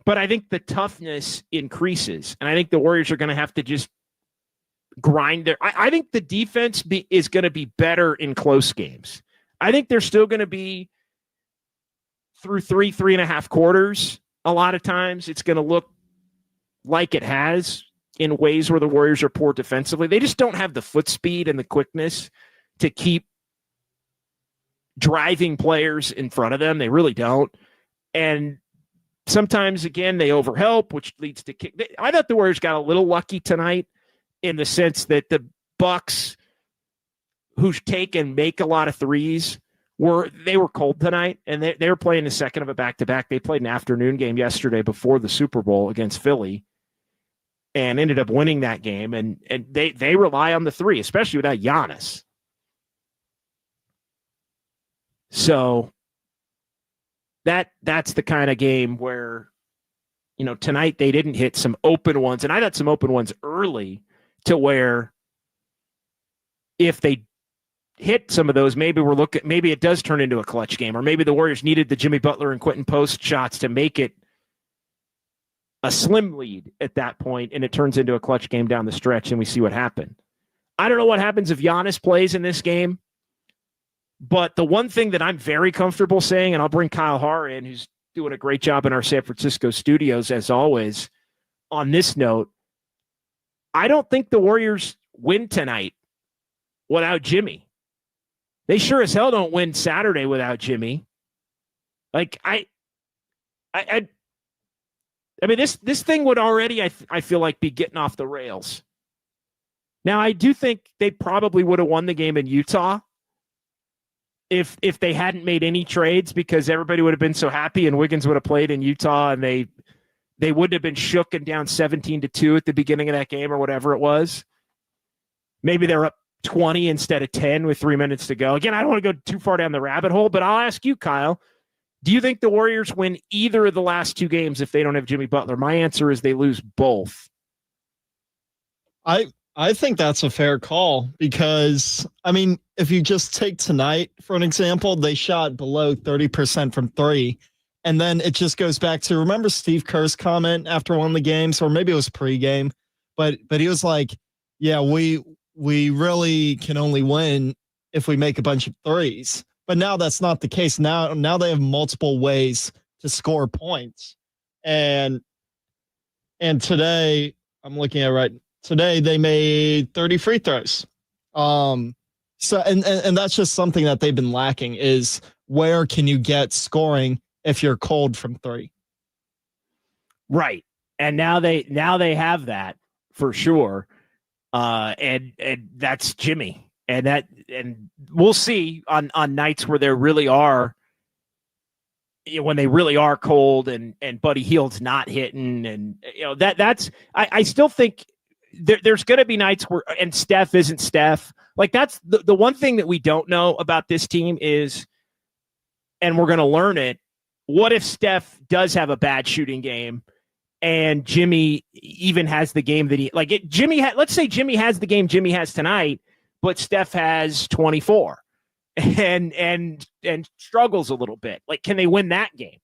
but I think the toughness increases, and I think the Warriors are going to have to just grind their. I think the defense is going to be better in close games. I think they're still going to be through 3.5 quarters. A lot of times it's going to look like it has in ways where the Warriors are poor defensively. They just don't have the foot speed and the quickness to keep driving players in front of them. They really don't. And sometimes, again, they overhelp, which leads to kick. I thought the Warriors got a little lucky tonight in the sense that the Bucks, who take and make a lot of threes, were cold tonight, and they were playing the second of a back-to-back. They played an afternoon game yesterday before the Super Bowl against Philly and ended up winning that game. And they rely on the three, especially without Giannis. So that's the kind of game where, tonight they didn't hit some open ones, and I got some open ones early to where if they hit some of those, maybe it does turn into a clutch game, or maybe the Warriors needed the Jimmy Butler and Quentin Post shots to make it a slim lead at that point, and it turns into a clutch game down the stretch, and we see what happened. I don't know what happens if Giannis plays in this game, but the one thing that I'm very comfortable saying, and I'll bring Kyle Haar in, who's doing a great job in our San Francisco studios, as always, on this note, I don't think the Warriors win tonight without Jimmy. They sure as hell don't win Saturday without Jimmy. Like I mean, this thing would already, I feel like, be getting off the rails. Now, I do think they probably would have won the game in Utah if they hadn't made any trades, because everybody would have been so happy and Wiggins would have played in Utah, and they wouldn't have been shook and down 17-2 at the beginning of that game or whatever it was. Maybe they're up 20 instead of 10 with 3 minutes to go. Again, I don't want to go too far down the rabbit hole, but I'll ask you, Kyle, do you think the Warriors win either of the last two games if they don't have Jimmy Butler? My answer is they lose both. I think that's a fair call because, I mean, if you just take tonight, for an example, they shot below 30% from three. And then it just goes back to, remember Steve Kerr's comment after one of the games, or maybe it was pregame, but he was like, yeah, we really can only win if we make a bunch of threes. But now that's not the case. Now they have multiple ways to score points. And today, I'm looking at today they made 30 free throws. So and that's just something that they've been lacking, is where can you get scoring if you're cold from three? Right. And now they have that for sure. And that's Jimmy. And we'll see on nights where there really are, when they really are cold and Buddy Hield's not hitting, and that's I still think there's going to be nights where, and Steph isn't Steph. Like, that's the one thing that we don't know about this team is, and we're going to learn it, what if Steph does have a bad shooting game and Jimmy even has the game that let's say Jimmy has the game Jimmy has tonight, but Steph has 24 and struggles a little bit. Like, can they win that game?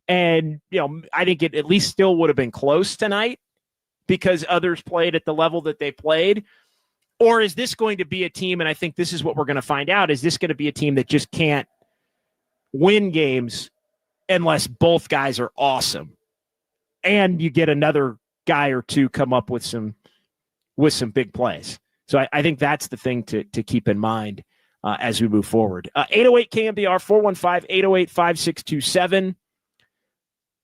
And, I think it at least still would have been close tonight because others played at the level that they played. Or is this going to be a team, and I think this is what we're going to find out, is this going to be a team that just can't win games unless both guys are awesome and you get another guy or two come up with some big plays? So I think that's the thing to keep in mind as we move forward. 808 KNBR 415-808-5627.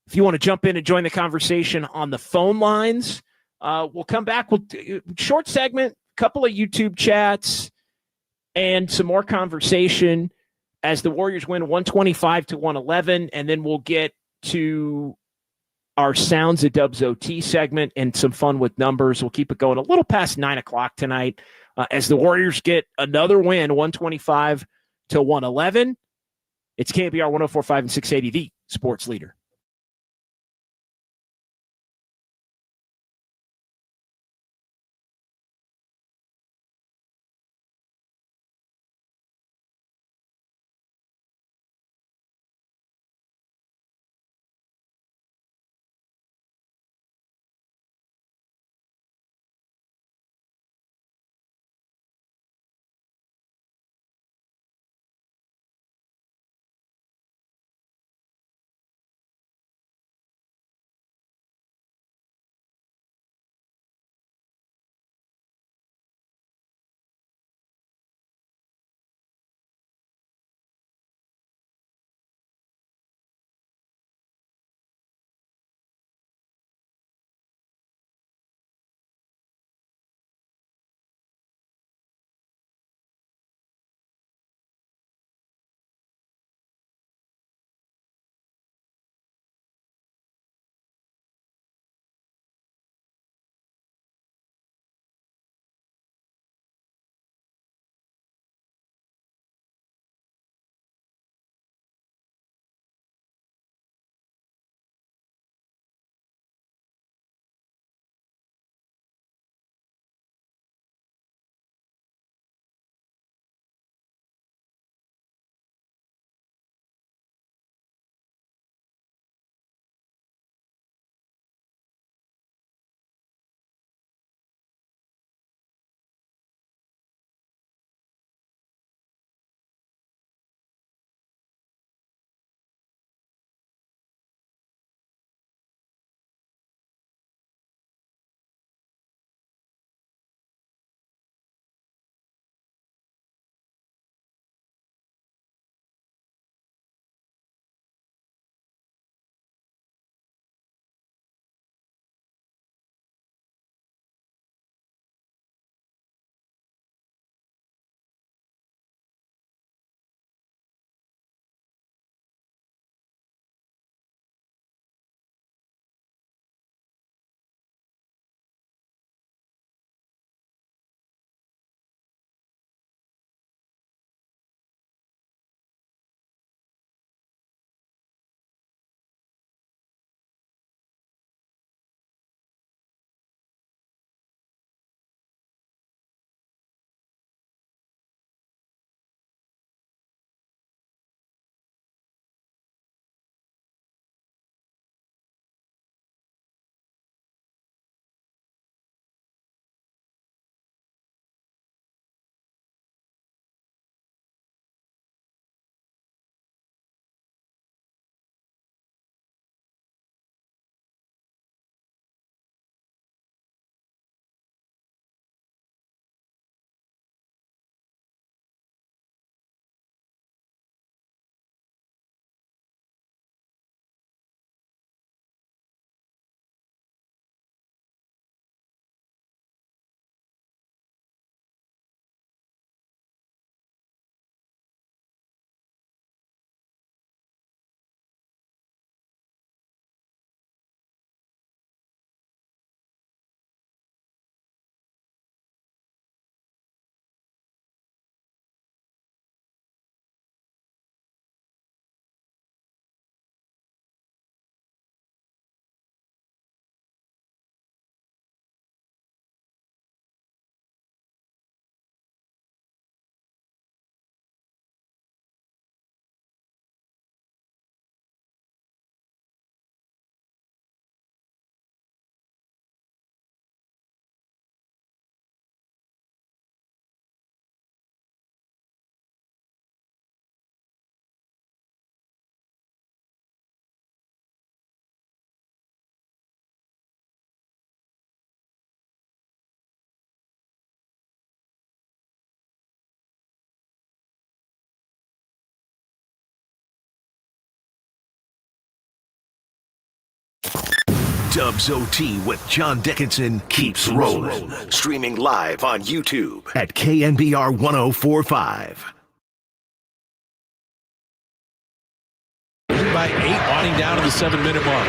If you want to jump in and join the conversation on the phone lines, we'll come back. We'll short segment, couple of YouTube chats, and some more conversation as the Warriors win 125-111, and then we'll get to our Sounds of Dubs OT segment and some fun with numbers. We'll keep it going a little past 9 o'clock tonight as the Warriors get another win, 125-111. It's KNBR 104.5 and 680, the sports leader. Dubs OT with John Dickinson keeps rolling. Streaming live on YouTube at KNBR 1045. By 8, winding down to the 7-minute mark.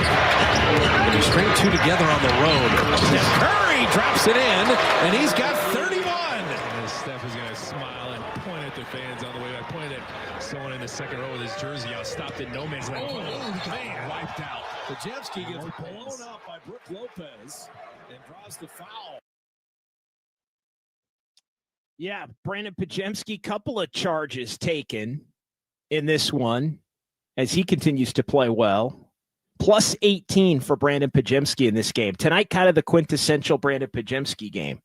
They string two together on the road. Steph Curry drops it in, and he's got 31. And Steph is going to smile and point at the fans on the way. I pointed at someone in the second row with his jersey out, stopped in no man's land. Oh, man, wiped out. Pajemski gets blown up by Brook Lopez and draws the foul. Yeah, Brandon Pajemski, couple of charges taken in this one as he continues to play well. Plus 18 for Brandon Pajemski in this game. Tonight, kind of the quintessential Brandon Pajemski game.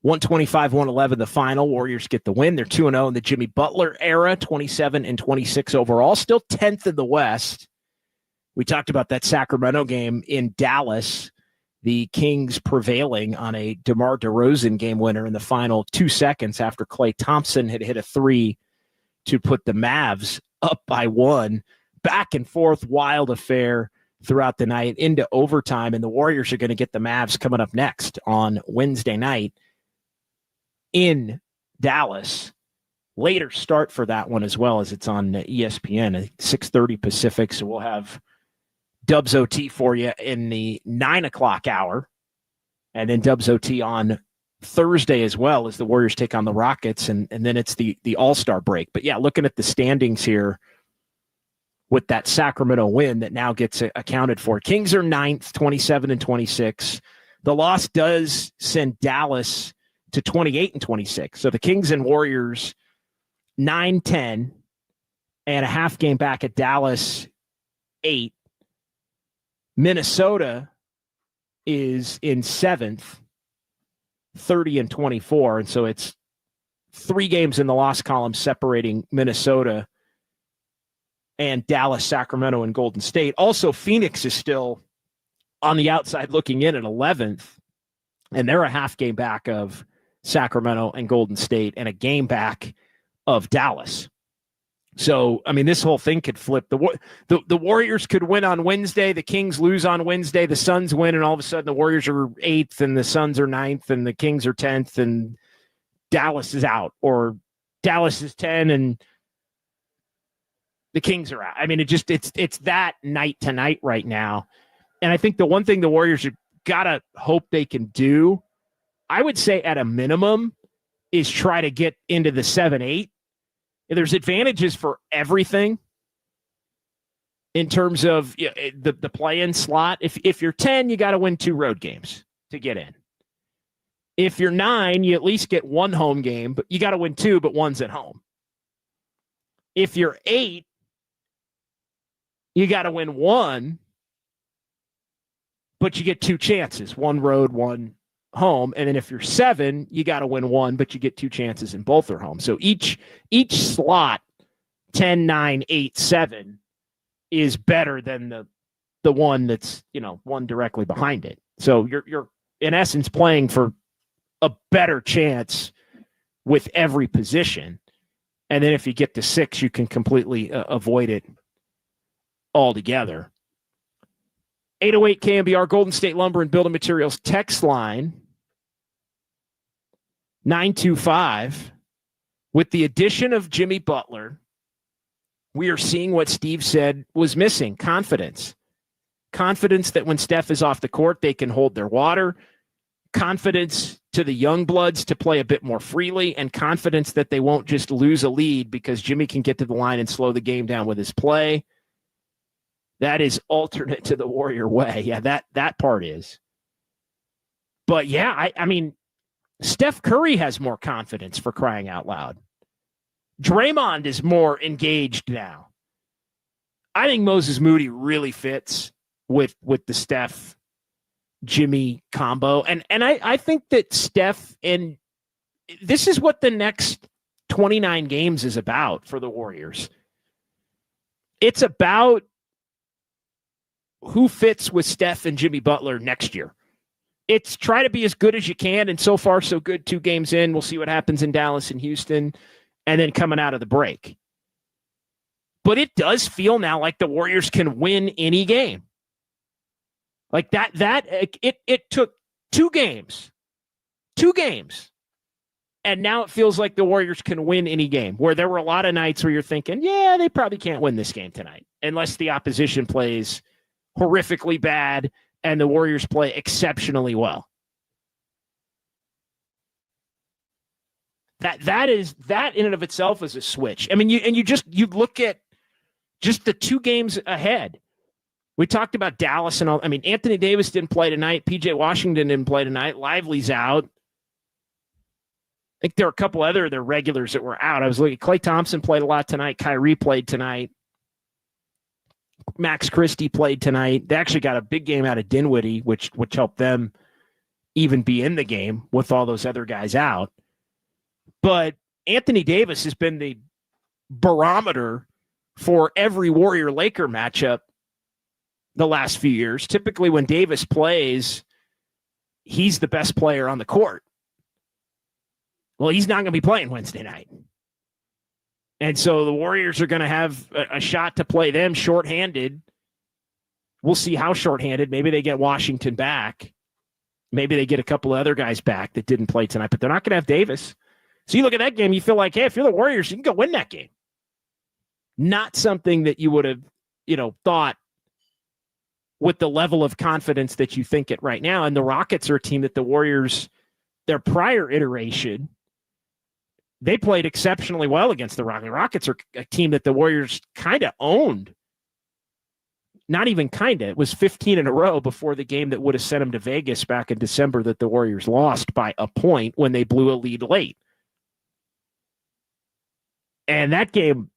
125-111 the final. Warriors get the win. They're 2-0 in the Jimmy Butler era, 27-26 overall. Still 10th in the West. We talked about that Sacramento game in Dallas. The Kings prevailing on a DeMar DeRozan game winner in the final 2 seconds after Klay Thompson had hit a three to put the Mavs up by 1. Back and forth, wild affair throughout the night into overtime. And the Warriors are going to get the Mavs coming up next on Wednesday night in Dallas. Later start for that one as well, as it's on ESPN at 6:30 Pacific. So we'll have Dubs OT for you in the 9 o'clock hour, and then Dubs OT on Thursday as well as the Warriors take on the Rockets, and then it's the All-Star break. But yeah, looking at the standings here with that Sacramento win that now gets accounted for. Kings are 9th, 27-26. The loss does send Dallas to 28-26. So the Kings and Warriors 9-10 and a half game back at Dallas 8. Minnesota is in 7th, 30-24. And so it's 3 games in the loss column separating Minnesota and Dallas, Sacramento, and Golden State. Also, Phoenix is still on the outside looking in at 11th, and they're a half game back of Sacramento and Golden State and a game back of Dallas. So, I mean, this whole thing could flip. The Warriors could win on Wednesday. The Kings lose on Wednesday. The Suns win, and all of a sudden the Warriors are 8th and the Suns are 9th and the Kings are 10th and Dallas is out. Or Dallas is 10 and the Kings are out. I mean, it's that night to night right now. And I think the one thing the Warriors have got to hope they can do, I would say at a minimum, is try to get into the 7-8. There's advantages for everything in terms of the play-in slot. If you're 10, you got to win 2 road games to get in. If you're 9, you at least get 1 home game, but you got to win 2, but 1's at home. If you're 8, you got to win 1, but you get 2 chances, 1 road, 1 home. And then if you're 7, you got to win 1, but you get 2 chances and both are home. So each slot, 10, 9, 8, 7, is better than the one that's, one directly behind it. So you're in essence playing for a better chance with every position. And then if you get to 6, you can completely avoid it altogether. 808 KNBR Golden State Lumber and Building Materials text line 925. With the addition of Jimmy Butler, we are seeing what Steve said was missing: confidence. Confidence that when Steph is off the court, they can hold their water. Confidence to the young bloods to play a bit more freely, and confidence that they won't just lose a lead because Jimmy can get to the line and slow the game down with his play. That is alternate to the Warrior way. Yeah, that part is. But yeah, I mean, Steph Curry has more confidence, for crying out loud. Draymond is more engaged now. I think Moses Moody really fits with the Steph Jimmy combo. And I think that Steph, and this is what the next 29 games is about for the Warriors. It's about who fits with Steph and Jimmy Butler next year. It's try to be as good as you can, and so far so good. 2 games in. We'll see what happens in Dallas and Houston, and then coming out of the break. But it does feel now like the Warriors can win any game. Like it took two games, and now it feels like the Warriors can win any game, where there were a lot of nights where you're thinking, yeah, they probably can't win this game tonight unless the opposition plays horrifically bad and the Warriors play exceptionally well. That in and of itself is a switch. I mean, you look at just the two games ahead. We talked about Dallas and all. I mean, Anthony Davis didn't play tonight. PJ Washington didn't play tonight. Lively's out. I think there are a couple other of their regulars that were out. I was looking. Klay Thompson played a lot tonight. Kyrie played tonight. Max Christie played tonight. They actually got a big game out of Dinwiddie, which helped them even be in the game with all those other guys out. But Anthony Davis has been the barometer for every Warrior-Laker matchup the last few years. Typically when Davis plays, he's the best player on the court. Well, he's not going to be playing Wednesday night. And so the Warriors are going to have a shot to play them shorthanded. We'll see how shorthanded. Maybe they get Washington back. Maybe they get a couple of other guys back that didn't play tonight, but they're not going to have Davis. So you look at that game, you feel like, hey, if you're the Warriors, you can go win that game. Not something that you would have, thought with the level of confidence that you think it right now. And the Rockets are a team that the Warriors, their prior iteration, they played exceptionally well against the Rockets. The Rockets are a team that the Warriors kind of owned. Not even kind of. It was 15 in a row before the game that would have sent them to Vegas back in December that the Warriors lost by a point when they blew a lead late. And that game,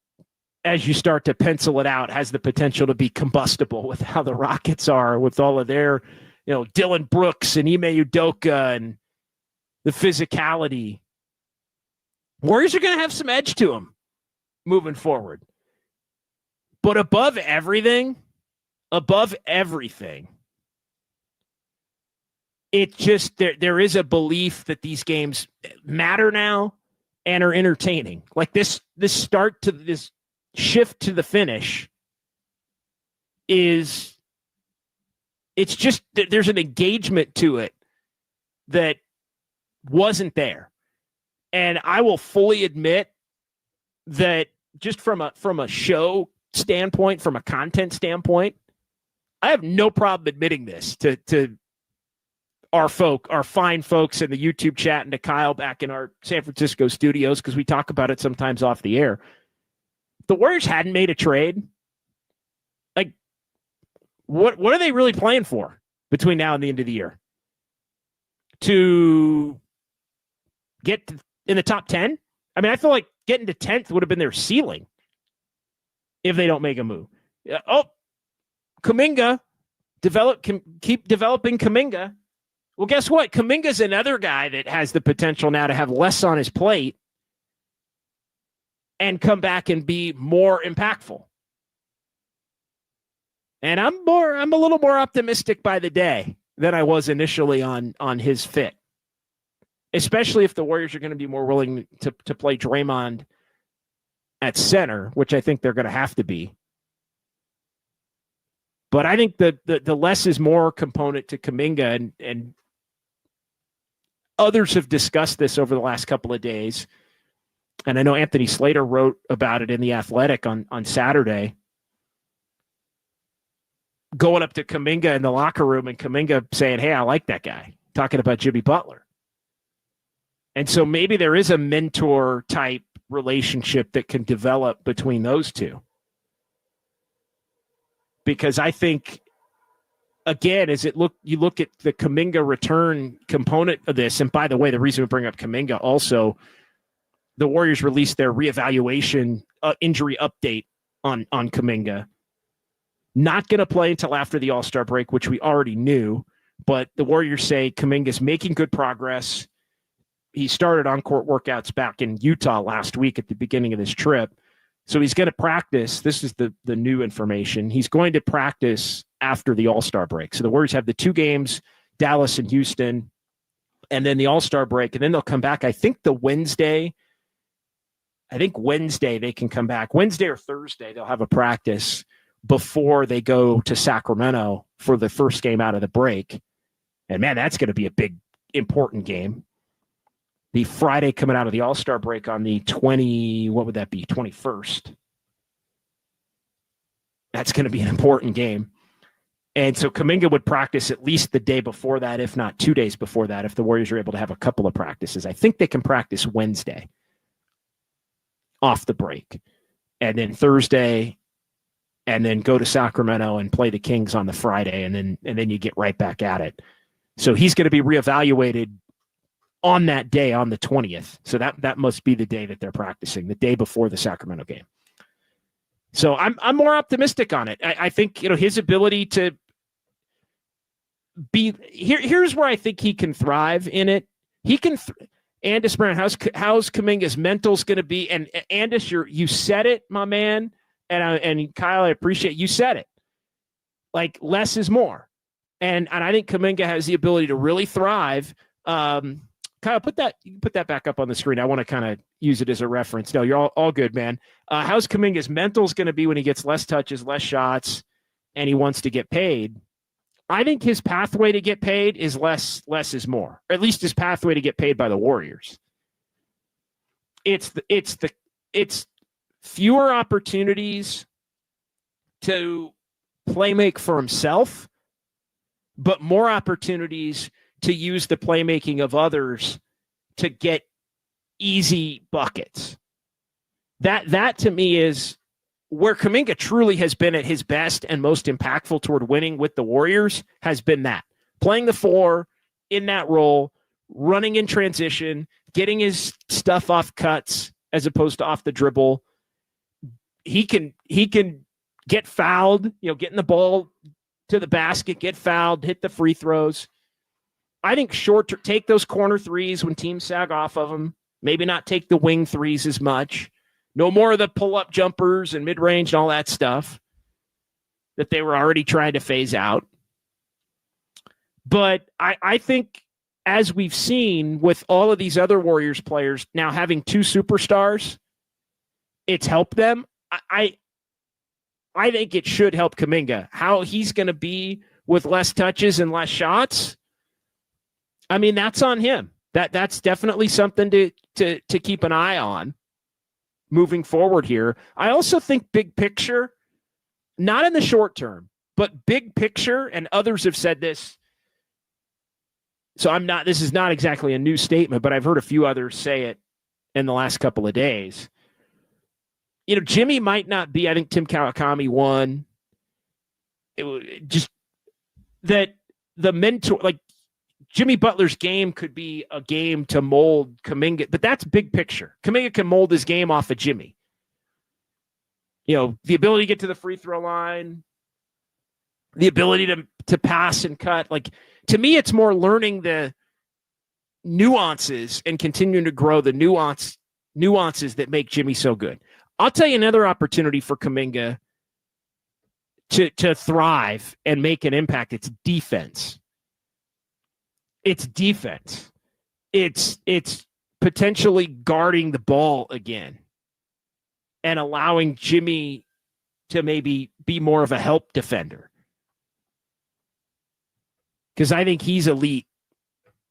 as you start to pencil it out, has the potential to be combustible with how the Rockets are, with all of their, Dylan Brooks and Ime Udoka and the physicality. Warriors are going to have some edge to them moving forward. But above everything, it just, there is a belief that these games matter now and are entertaining. Like this start to this shift to the finish it's just, there's an engagement to it that wasn't there. And I will fully admit that just from a show standpoint, from a content standpoint, I have no problem admitting this to our fine folks in the YouTube chat and to Kyle back in our San Francisco studios, because we talk about it sometimes off the air. The Warriors hadn't made a trade. Like, what are they really playing for between now and the end of the year? To get in the top 10? I mean, I feel like getting to 10th would have been their ceiling if they don't make a move. Kuminga, keep developing Kuminga. Well, guess what? Kuminga's another guy that has the potential now to have less on his plate and come back and be more impactful. And I'm a little more optimistic by the day than I was initially on his fit. Especially if the Warriors are going to be more willing to play Draymond at center, which I think they're going to have to be. But I think the less is more component to Kuminga, and others have discussed this over the last couple of days. And I know Anthony Slater wrote about it in The Athletic on Saturday. Going up to Kuminga in the locker room and Kuminga saying, hey, I like that guy. Talking about Jimmy Butler. And so maybe there is a mentor type relationship that can develop between those two. Because I think, again, you look at the Kuminga return component of this, and by the way, the reason we bring up Kuminga also, the Warriors released their reevaluation injury update on Kuminga. Not going to play until after the All-Star break, which we already knew, but the Warriors say Kuminga's making good progress. He started on-court workouts back in Utah last week at the beginning of this trip. So he's going to practice. This is the new information. He's going to practice after the All-Star break. So the Warriors have the two games, Dallas and Houston, and then the All-Star break. And then they'll come back, I think Wednesday they can come back. Wednesday or Thursday they'll have a practice before they go to Sacramento for the first game out of the break. And man, that's going to be a big, important game. The Friday coming out of the All-Star break on the 21st. That's going to be an important game. And so Kuminga would practice at least the day before that, if not 2 days before that, if the Warriors are able to have a couple of practices. I think they can practice Wednesday off the break, and then Thursday, and then go to Sacramento and play the Kings on the Friday, and then you get right back at it. So he's going to be reevaluated on that day, on the 20th. So that must be the day that they're practicing, the day before the Sacramento game. So I'm more optimistic on it. I think his ability to be here's where I think he can thrive in it. He can. Andis Brown, how's Kuminga's mental's going to be? And Andis, you said it, my man. And Kyle, I appreciate you said it. Like less is more, and I think Kuminga has the ability to really thrive. Kyle, put that back up on the screen. I want to kind of use it as a reference. No, you're all good, man. How's Kuminga's mental's going to be when he gets less touches, less shots, and he wants to get paid? I think his pathway to get paid is less is more, or at least his pathway to get paid by the Warriors. It's fewer opportunities to play make for himself, but more opportunities to use the playmaking of others to get easy buckets. That to me is where Kuminga truly has been at his best and most impactful toward winning with the Warriors, has been that. Playing the four in that role, running in transition, getting his stuff off cuts as opposed to off the dribble. He can get fouled, getting the ball to the basket, get fouled, hit the free throws. I think take those corner threes when teams sag off of them. Maybe not take the wing threes as much. No more of the pull-up jumpers and mid-range and all that stuff that they were already trying to phase out. But I think, as we've seen with all of these other Warriors players now having two superstars, it's helped them. I think it should help Kuminga. How he's going to be with less touches and less shots, I mean, that's on him. That's definitely something to keep an eye on moving forward here. I also think big picture, not in the short term, but big picture, and others have said this. So this is not exactly a new statement, but I've heard a few others say it in the last couple of days. Jimmy might not be, I think Tim Kawakami won. Just that the mentor, like Jimmy Butler's game could be a game to mold Kuminga, but that's big picture. Kuminga can mold his game off of Jimmy. The ability to get to the free throw line, the ability to pass and cut. Like, to me, it's more learning the nuances and continuing to grow the nuances that make Jimmy so good. I'll tell you another opportunity for Kuminga to thrive and make an impact. It's defense. It's defense. It's potentially guarding the ball again and allowing Jimmy to maybe be more of a help defender. Because I think he's elite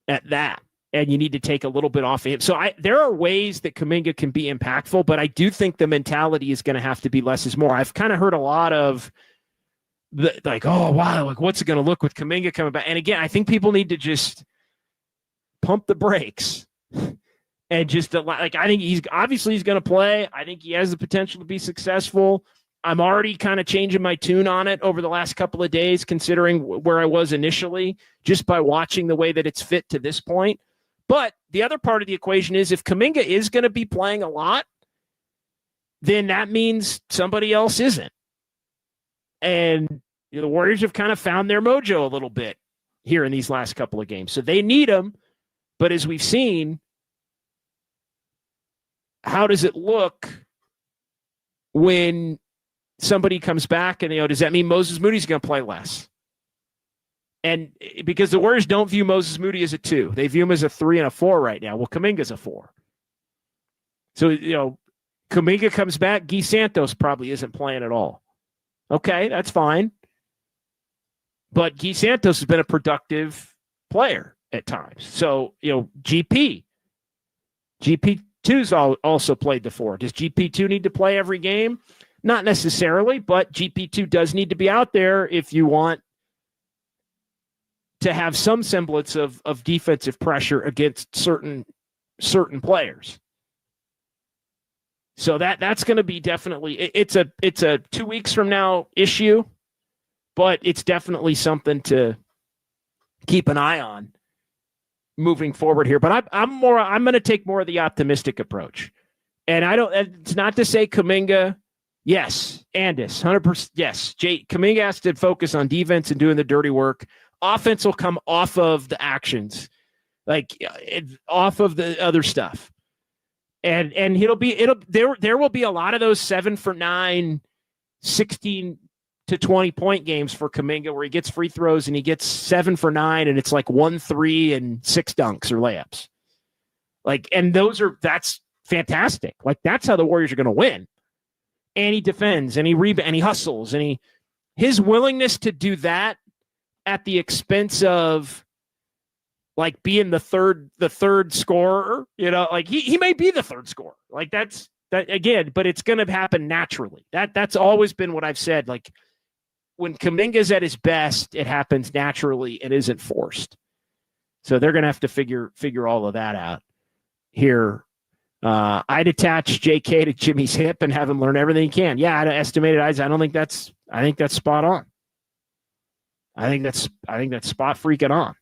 at that, and you need to take a little bit off of him. So there are ways that Kuminga can be impactful, but I do think the mentality is going to have to be less is more. I've kind of heard a lot of oh, wow, like what's it going to look with Kuminga coming back? And again, I think people need to just pump the brakes and just I think he's going to play. I think he has the potential to be successful. I'm already kind of changing my tune on it over the last couple of days, considering where I was initially, just by watching the way that it's fit to this point. But the other part of the equation is if Kuminga is going to be playing a lot, then that means somebody else isn't. And the Warriors have kind of found their mojo a little bit here in these last couple of games. So they need him. But as we've seen, how does it look when somebody comes back and, does that mean Moses Moody's going to play less? And because the Warriors don't view Moses Moody as a 2. They view him as a 3 and a 4 right now. Well, Kuminga's a 4. So, Kuminga comes back. Guy Santos probably isn't playing at all. Okay, that's fine. But Guy Santos has been a productive player at times. So, GP2's also played the 4. Does GP2 need to play every game? Not necessarily, but GP2 does need to be out there if you want to have some semblance of defensive pressure against certain players. So that's going to be definitely it's a 2 weeks from now issue, but it's definitely something to keep an eye on moving forward here. But I'm going to take more of the optimistic approach. And it's not to say Kuminga, yes, Andis, 100%, yes. Kuminga has to focus on defense and doing the dirty work. Offense will come off of the actions, off of the other stuff. And there will be a lot of those 7 for 9, 16 to 20 point games for Kuminga where he gets free throws and he gets 7 for 9 and it's like 1 3 and 6 dunks or layups. And that's fantastic. That's how the Warriors are going to win. And he defends and he rebounds and he hustles and his willingness to do that at the expense of being the third scorer, he may be the third scorer. That's that again, but it's going to happen naturally. That's always been what I've said. When Kuminga's at his best, it happens naturally and isn't forced. So they're going to have to figure all of that out here. I'd attach JK to Jimmy's hip and have him learn everything he can. Yeah, I'd estimated eyes. I think that's spot on. I think that's spot freaking on.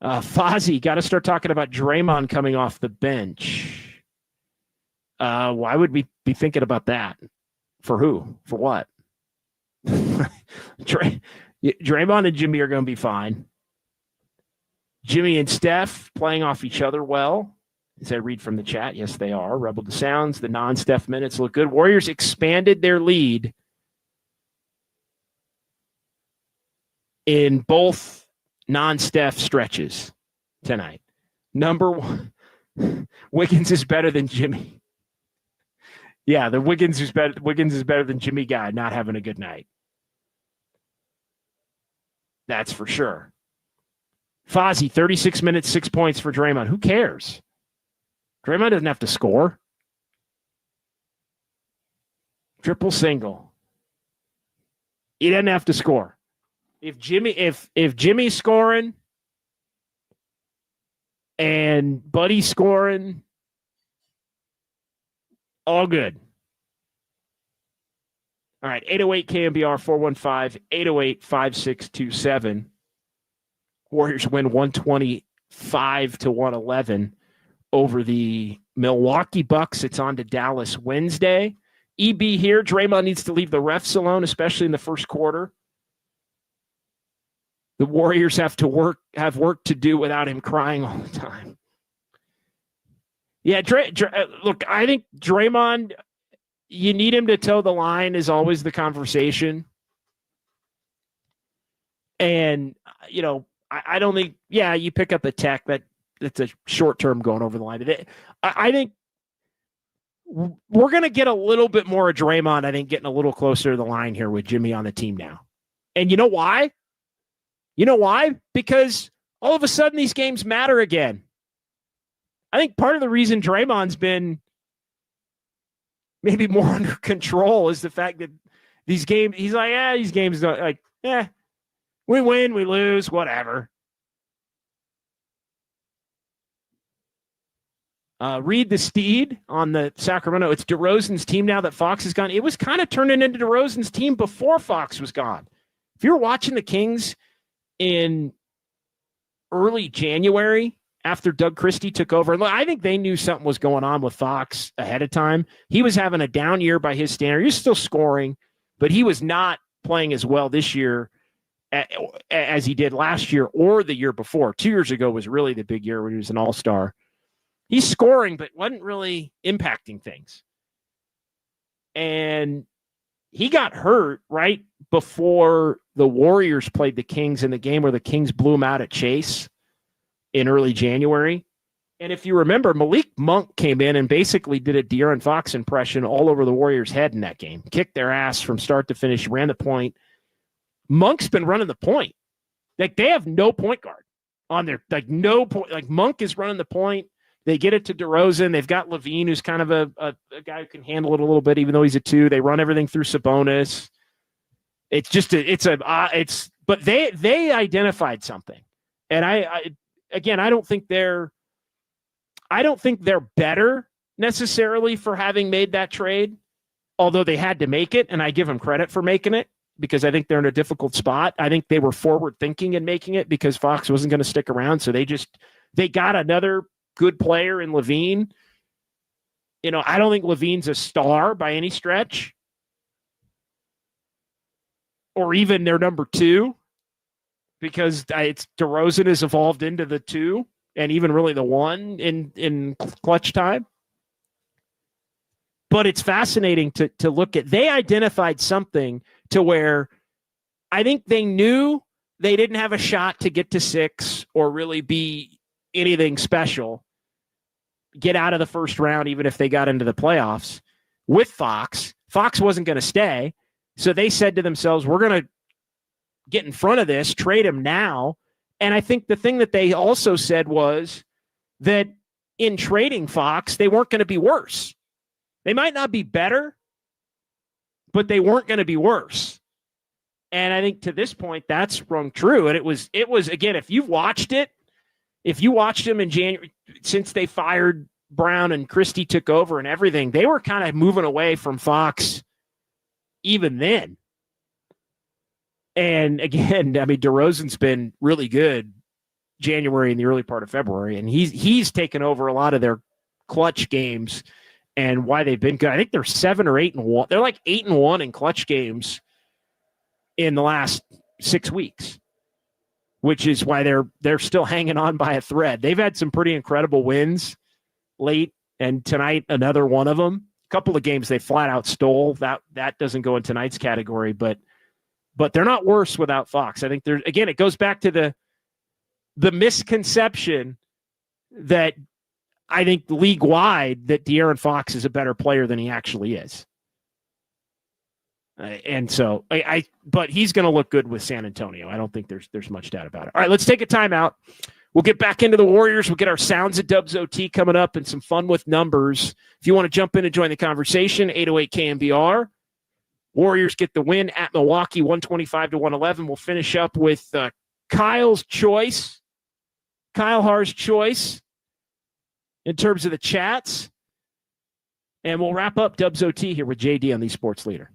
Fozzie, got to start talking about Draymond coming off the bench. Why would we be thinking about that? For who? For what? Draymond and Jimmy are going to be fine. Jimmy and Steph playing off each other well. As I read from the chat, yes, they are. Rebel to Sounds. The non-Steph minutes look good. Warriors expanded their lead in both non-Steph stretches tonight. Number 1, Wiggins is better than Jimmy. Yeah, the Wiggins is better than Jimmy guy not having a good night. That's for sure. Fozzie, 36 minutes, 6 points for Draymond. Who cares? Draymond doesn't have to score. Triple single. He doesn't have to score. If Jimmy's scoring and Buddy's scoring, all good. All right, 808 KNBR 415-808-5627. Warriors win 125-111 over the Milwaukee Bucks. It's on to Dallas Wednesday. EB here. Draymond needs to leave the refs alone, especially in the first quarter. The Warriors have work to do without him crying all the time. Yeah, look, I think Draymond, you need him to toe the line is always the conversation. And, I don't think, you pick up the tech, that's a short term going over the line. I think we're going to get a little bit more of Draymond, I think, getting a little closer to the line here with Jimmy on the team now. And you know why? Because all of a sudden these games matter again. I think part of the reason Draymond's been maybe more under control is the fact that these games, he's like, these games don't we win, we lose, whatever. Read the Steed on the Sacramento. It's DeRozan's team now that Fox is gone. It was kind of turning into DeRozan's team before Fox was gone. If you're watching the Kings in early January after Doug Christie took over, I think they knew something was going on with Fox ahead of time. He was having a down year by his standard. He was still scoring, but he was not playing as well this year as he did last year or the year before. 2 years ago was really the big year when he was an all-star. He's scoring, but wasn't really impacting things. And he got hurt right before the Warriors played the Kings in the game where the Kings blew him out at Chase in early January. And if you remember, Malik Monk came in and basically did a De'Aaron Fox impression all over the Warriors' head in that game. Kicked their ass from start to finish, ran the point. Monk's been running the point. Like, they have no point guard on their, like, no point. Like, Monk is running the point. They get it to DeRozan. They've got Levine, who's kind of a guy who can handle it a little bit, even though he's a 2. They run everything through Sabonis. It's just but they identified something. And I don't think they're better necessarily for having made that trade, although they had to make it, and I give them credit for making it because I think they're in a difficult spot. I think they were forward thinking in making it because Fox wasn't going to stick around, so they got another good player in Levine. I don't think Levine's a star by any stretch, or even their number 2, because it's DeRozan has evolved into the 2 and even really the 1 in clutch time. But it's fascinating to look at. They identified something to where I think they knew they didn't have a shot to get to 6 or really be anything special, get out of the first round, even if they got into the playoffs with Fox. Fox wasn't going to stay. So they said to themselves, we're going to get in front of this, trade him now. And I think the thing that they also said was that in trading Fox, they weren't going to be worse. They might not be better, but they weren't going to be worse. And I think to this point, that's rung true. And it was again, if you watched them in January, since they fired Brown and Christie took over and everything, they were kind of moving away from Fox even then. And again, I mean, DeRozan's been really good January and the early part of February, and he's taken over a lot of their clutch games and why they've been good. I think they're 7 or 8-1. They're like 8-1 in clutch games in the last 6 weeks, which is why they're still hanging on by a thread. They've had some pretty incredible wins late, and tonight another one of them. A couple of games they flat out stole. That doesn't go in tonight's category, but they're not worse without Fox. I think it goes back to the misconception that I think league-wide that De'Aaron Fox is a better player than he actually is. And so but he's going to look good with San Antonio. I don't think there's much doubt about it. All right, let's take a timeout. We'll get back into the Warriors. We'll get our sounds at Dubs OT coming up and some fun with numbers. If you want to jump in and join the conversation, 808 KNBR. Warriors get the win at Milwaukee, 125-111. We'll finish up with Kyle Haar's choice in terms of the chats. And we'll wrap up Dubs OT here with JD on the Sports Leader.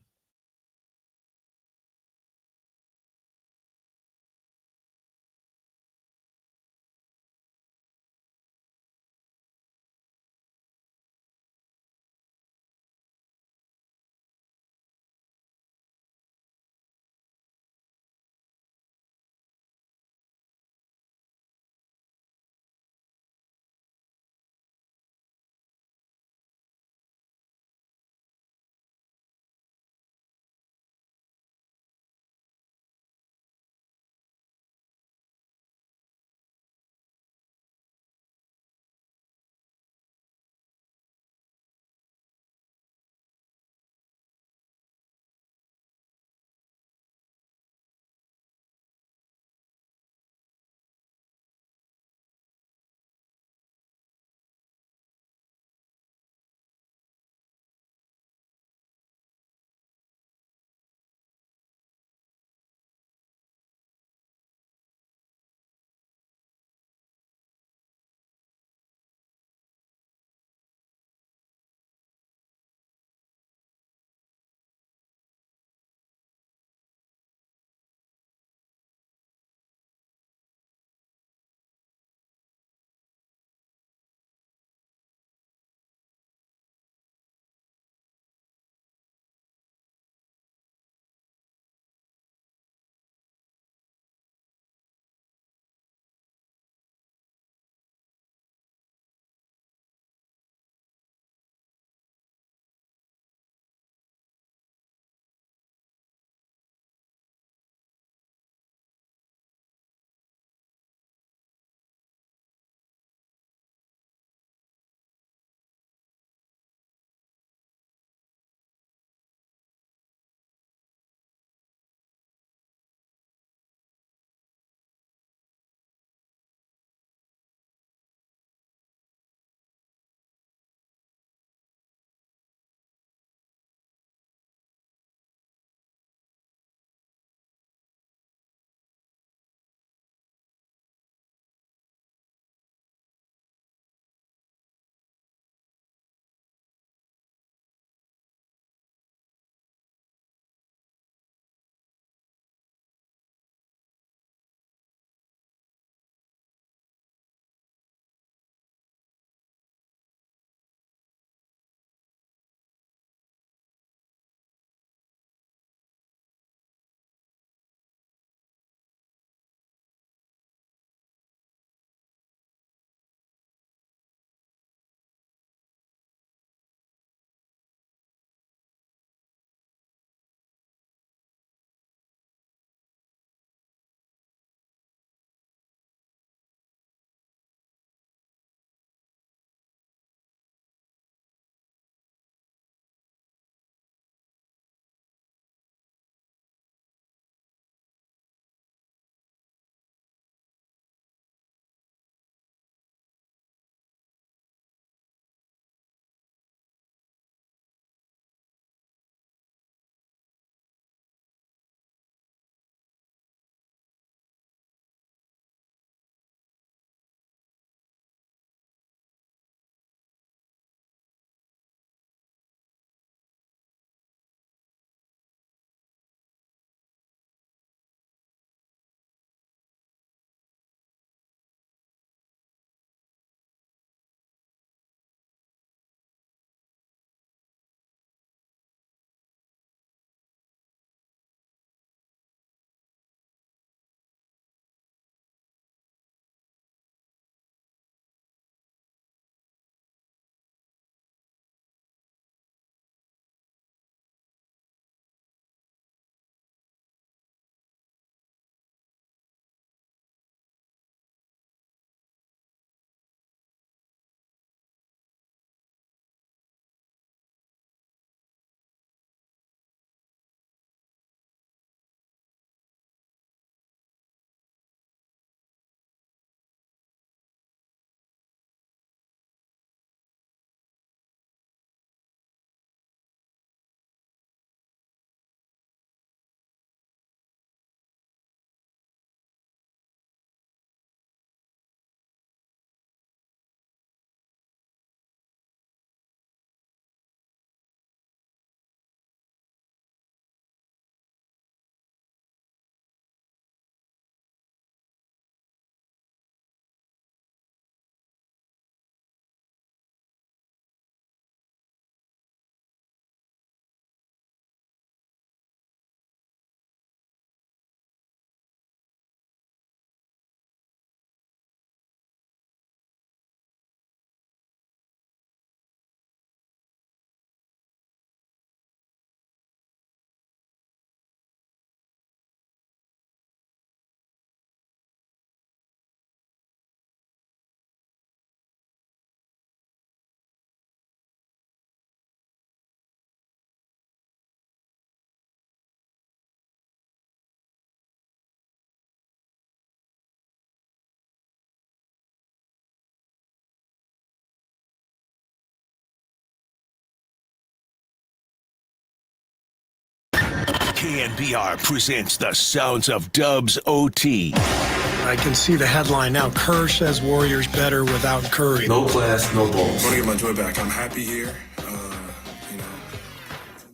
KNBR presents the sounds of Dubs OT. I can see the headline now. Kerr says Warriors better without Curry. No class, no balls. I want to get my joy back. I'm happy here,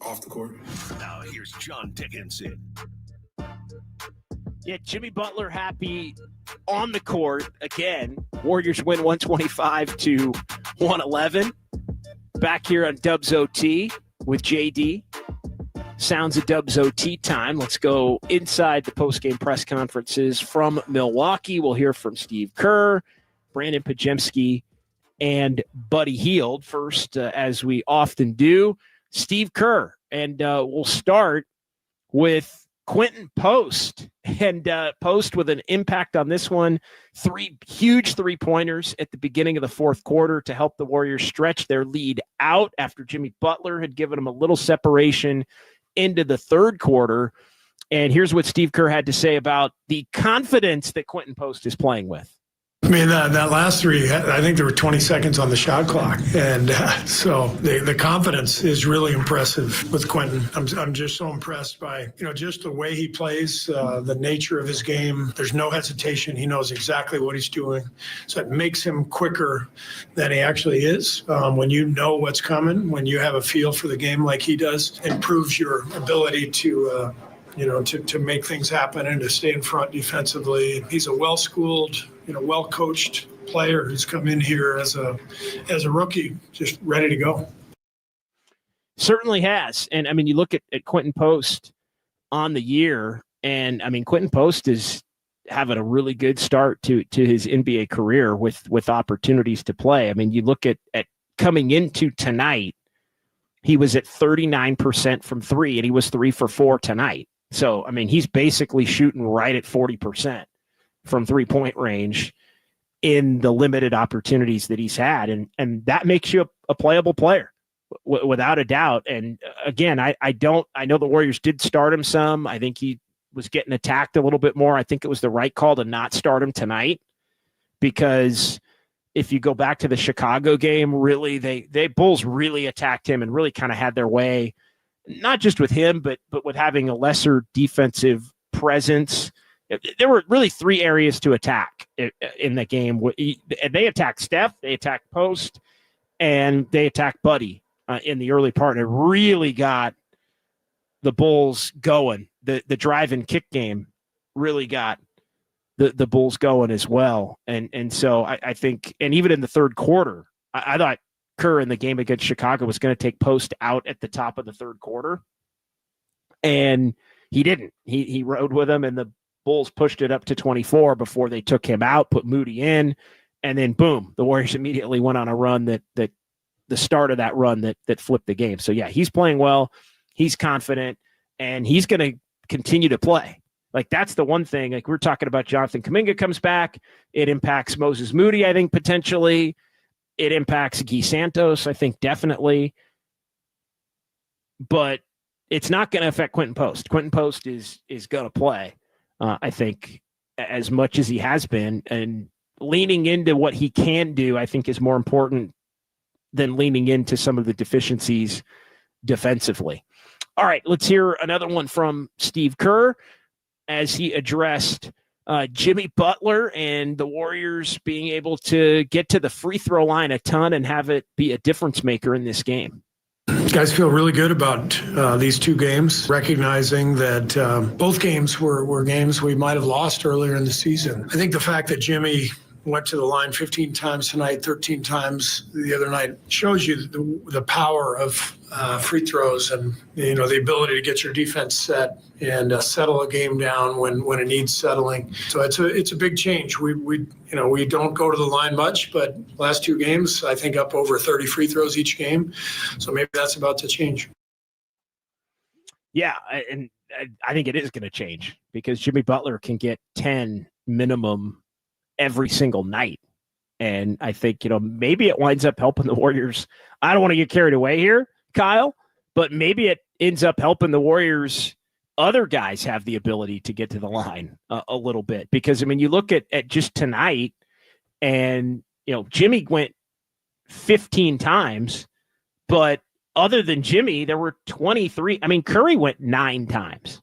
off the court. Now here's John Dickinson. Yeah, Jimmy Butler happy on the court again. Warriors win 125-111. Back here on Dubs OT with JD. Sounds of Dubs OT time. Let's go inside the postgame press conferences from Milwaukee. We'll hear from Steve Kerr, Brandon Podziemski, and Buddy Hield. First, as we often do, Steve Kerr. And we'll start with Quentin Post. And Post with an impact on this one. 3 huge three-pointers at the beginning of the fourth quarter to help the Warriors stretch their lead out after Jimmy Butler had given them a little separation into the third quarter. And here's what Steve Kerr had to say about the confidence that Quentin Post is playing with. I mean, that last three, I think there were 20 seconds on the shot clock. And so the confidence is really impressive with Quentin. I'm just so impressed by, just the way he plays, the nature of his game. There's no hesitation. He knows exactly what he's doing. So it makes him quicker than he actually is. When you know what's coming, when you have a feel for the game like he does, it improves your ability to make things happen and to stay in front defensively. He's a well-schooled, well-coached player who's come in here as a rookie, just ready to go. Certainly has. And, you look at Quentin Post on the year, and, Quentin Post is having a really good start to his NBA career with opportunities to play. You look at coming into tonight, he was at 39% from three, and he was 3 for 4 tonight. So, he's basically shooting right at 40% from three-point range in the limited opportunities that he's had. And that makes you a playable player without a doubt. And again, I know the Warriors did start him some. I think he was getting attacked a little bit more. I think it was the right call to not start him tonight, because if you go back to the Chicago game, really, they Bulls really attacked him and really kind of had their way, not just with him, but with having a lesser defensive presence. There were really 3 areas to attack in the game. They attacked Steph, they attacked Post, and they attacked Buddy in the early part. And it really got the Bulls going. The drive and kick game really got the Bulls going as well. And so I think, and even in the third quarter, I thought Kerr in the game against Chicago was going to take Post out at the top of the third quarter. And he didn't. He rode with him, and the Bulls pushed it up to 24 before they took him out, put Moody in, and then boom, the Warriors immediately went on a run that the start of that run that flipped the game. So yeah, he's playing well, he's confident, and he's going to continue to play. Like, that's the one thing. Like, we're talking about Jonathan Kuminga comes back, it impacts Moses Moody, I think potentially. It impacts Guy Santos, I think definitely. But it's not going to affect Quentin Post. Quentin Post is going to play. I think, as much as he has been, and leaning into what he can do, I think, is more important than leaning into some of the deficiencies defensively. All right, let's hear another one from Steve Kerr as he addressed Jimmy Butler and the Warriors being able to get to the free throw line a ton and have it be a difference maker in this game. Guys feel really good about these 2 games, recognizing that both games were games we might have lost earlier in the season. I think the fact that Jimmy went to the line 15 times tonight, 13 times the other night, shows you the power of free throws and, the ability to get your defense set and settle a game down when it needs settling. So it's a big change. We don't go to the line much, but last 2 games, I think up over 30 free throws each game. So maybe that's about to change. Yeah, and I think it is going to change, because Jimmy Butler can get 10 minimum every single night. And I think, maybe it winds up helping the Warriors. I don't want to get carried away here, Kyle, but maybe it ends up helping the Warriors. Other guys have the ability to get to the line a little bit, because, you look at just tonight, and, Jimmy went 15 times, but other than Jimmy, there were 23. I mean, Curry went 9 times.